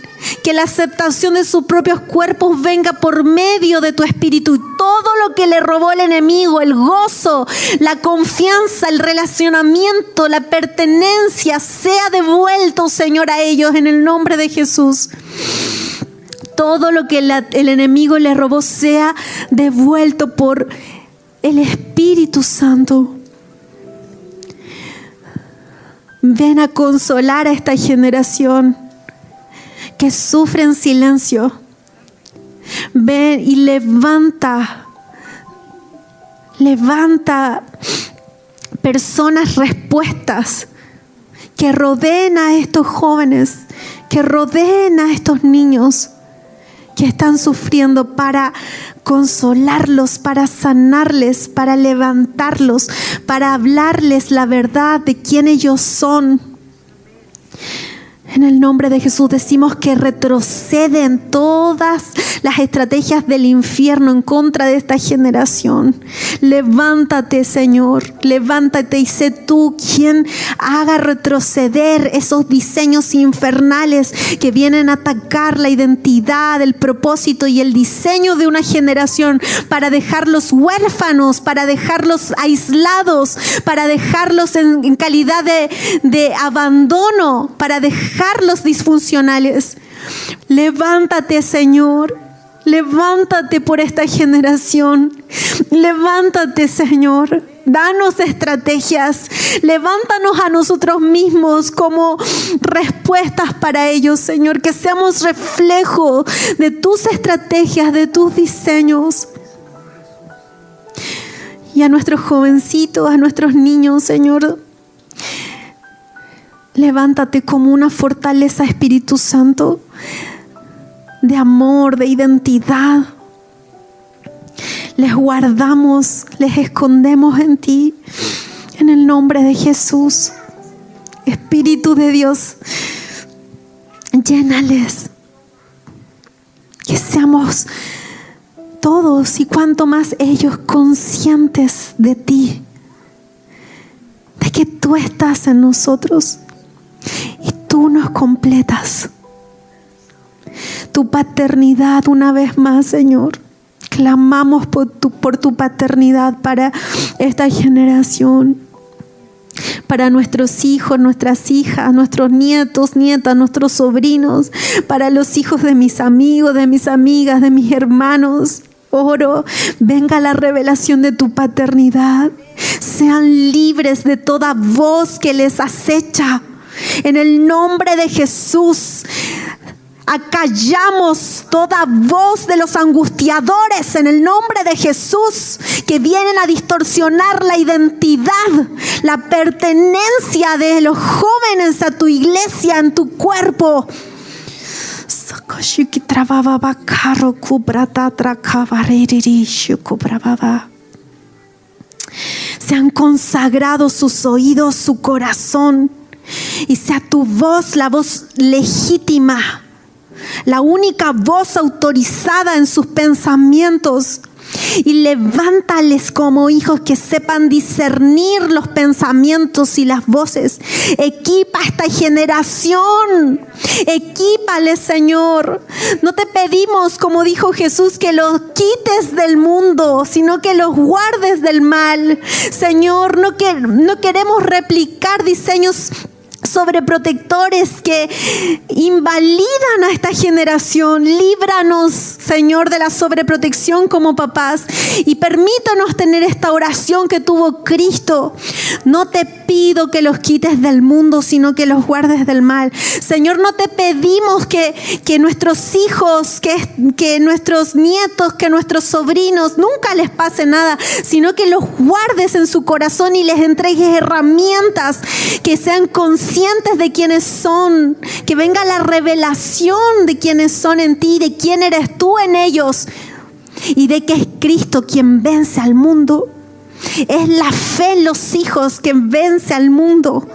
que la aceptación de sus propios cuerpos venga por medio de tu Espíritu. Y todo lo que le robó el enemigo, el gozo, la confianza, el relacionamiento, la pertenencia, sea devuelto, Señor, a ellos en el nombre de Jesús. Todo lo que el enemigo le robó sea devuelto por el Espíritu Santo. Ven a consolar a esta generación que sufre en silencio. Ven y levanta personas respuestas que rodeen a estos jóvenes, que rodeen a estos niños que están sufriendo, para consolarlos, para sanarles, para levantarlos, para hablarles la verdad de quién ellos son. En el nombre de Jesús decimos que retroceden todas las estrategias del infierno en contra de esta generación. Levántate, Señor, levántate y sé tú quien haga retroceder esos diseños infernales que vienen a atacar la identidad, el propósito y el diseño de una generación para dejarlos huérfanos, para dejarlos aislados, para dejarlos en calidad de abandono, para dejarlos disfuncionales. Levántate, Señor. Levántate por esta generación. Levántate, Señor. Danos estrategias. Levántanos a nosotros mismos como respuestas para ellos, Señor. Que seamos reflejo de tus estrategias, de tus diseños. Y a nuestros jovencitos, a nuestros niños, Señor, levántate como una fortaleza, Espíritu Santo, de amor, de identidad. Les guardamos, les escondemos en ti, en el nombre de Jesús. Espíritu de Dios, llénales. Que seamos todos y cuanto más ellos conscientes de ti, de que tú estás en nosotros y tú nos completas. Tu paternidad, una vez más, Señor, clamamos por tu paternidad para esta generación, para nuestros hijos, nuestras hijas, nuestros nietos, nietas, nuestros sobrinos, para los hijos de mis amigos, de mis amigas, de mis hermanos. Oro, venga la revelación de tu paternidad. Sean libres de toda voz que les acecha. En el nombre de Jesús, acallamos toda voz de los angustiadores en el nombre de Jesús, que vienen a distorsionar la identidad, la pertenencia de los jóvenes a tu iglesia, en tu cuerpo. Se han consagrado sus oídos, su corazón, y sea tu voz la voz legítima, la única voz autorizada en sus pensamientos. Y levántales como hijos que sepan discernir los pensamientos y las voces. Equipa a esta generación. Equípales, Señor. No te pedimos, como dijo Jesús, que los quites del mundo, sino que los guardes del mal. Señor, no queremos replicar diseños sobreprotectores que invalidan a esta generación. Líbranos, Señor, de la sobreprotección como papás, y permítanos tener esta oración que tuvo Cristo. No te pido que los quites del mundo, sino que los guardes del mal. Señor, no te pedimos que nuestros hijos, que nuestros nietos, que nuestros sobrinos nunca les pase nada, sino que los guardes en su corazón y les entregues herramientas que sean conscientes de quiénes son, que venga la revelación de quiénes son en ti, de quién eres tú en ellos, y de que es Cristo quien vence al mundo. Es la fe en los hijos quien vence al mundo.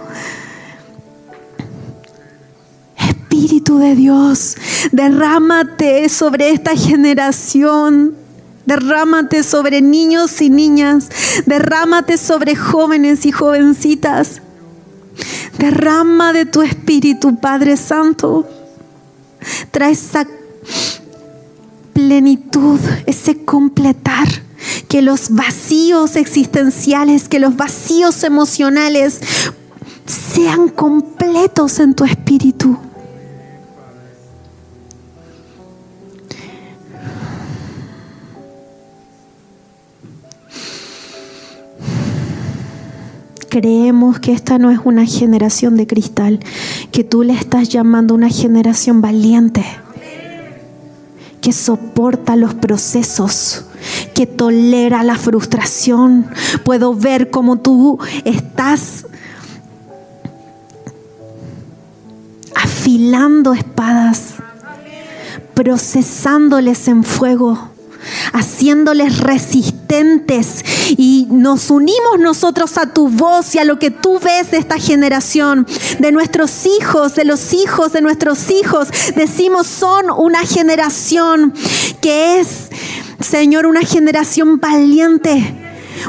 Espíritu de Dios, derrámate sobre esta generación. Derrámate sobre niños y niñas. Derrámate sobre jóvenes y jovencitas. Derrama de tu Espíritu, Padre Santo. Trae esa plenitud, ese completar. Que los vacíos existenciales, que los vacíos emocionales sean completos en tu Espíritu. Creemos que esta no es una generación de cristal, que tú le estás llamando una generación valiente, que soporta los procesos, que tolera la frustración. Puedo ver cómo tú estás afilando espadas, procesándoles en fuego, haciéndoles resistentes. Y nos unimos nosotros a tu voz y a lo que tú ves de esta generación, de nuestros hijos, de los hijos de nuestros hijos. Decimos, son una generación que es, Señor, una generación valiente.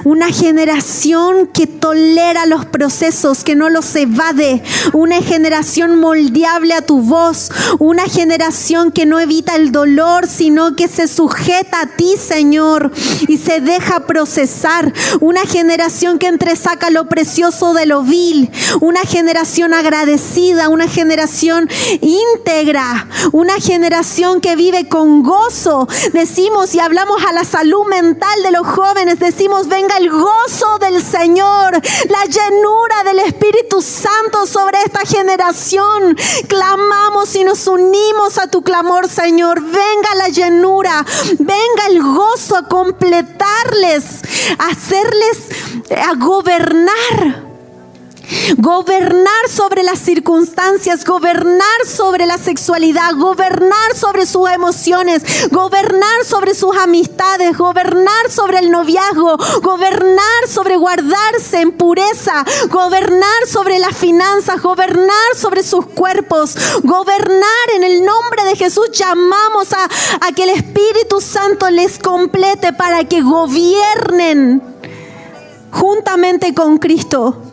Una generación que tolera los procesos, que no los evade. Una generación moldeable a tu voz. Una generación que no evita el dolor, sino que se sujeta a ti, Señor, y se deja procesar. Una generación que entresaca lo precioso de lo vil. Una generación agradecida, una generación íntegra. Una generación que vive con gozo. Decimos y hablamos a la salud mental de los jóvenes. Decimos, venga el gozo del Señor, la llenura del Espíritu Santo sobre esta generación. Clamamos y nos unimos a tu clamor, Señor. Venga la llenura, venga el gozo a completarles, a hacerles, a gobernar. Gobernar sobre las circunstancias, gobernar sobre la sexualidad, gobernar sobre sus emociones, gobernar sobre sus amistades, gobernar sobre el noviazgo, gobernar sobre guardarse en pureza, gobernar sobre las finanzas, gobernar sobre sus cuerpos, gobernar en el nombre de Jesús. Llamamos a que el Espíritu Santo les complete para que gobiernen juntamente con Cristo.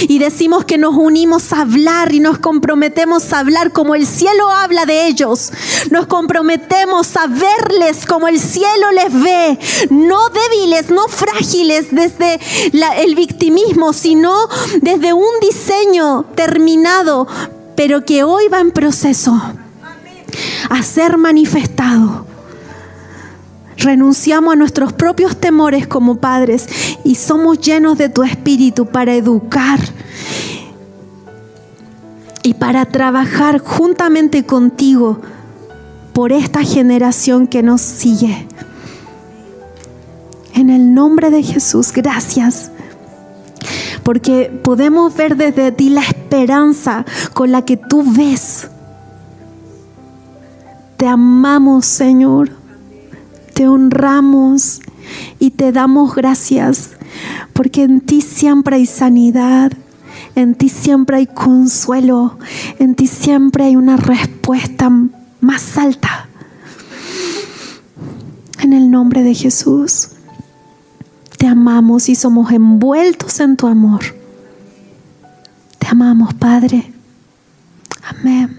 Y decimos que nos unimos a hablar y nos comprometemos a hablar como el cielo habla de ellos. Nos comprometemos a verles como el cielo les ve. No débiles, no frágiles desde el victimismo, sino desde un diseño terminado, pero que hoy va en proceso a ser manifestado. Renunciamos a nuestros propios temores como padres y somos llenos de tu Espíritu para educar y para trabajar juntamente contigo por esta generación que nos sigue. En el nombre de Jesús, gracias. Porque podemos ver desde ti la esperanza con la que tú ves. Te amamos, Señor. Te honramos y te damos gracias porque en ti siempre hay sanidad, en ti siempre hay consuelo, en ti siempre hay una respuesta más alta. En el nombre de Jesús, te amamos y somos envueltos en tu amor. Te amamos, Padre. Amén.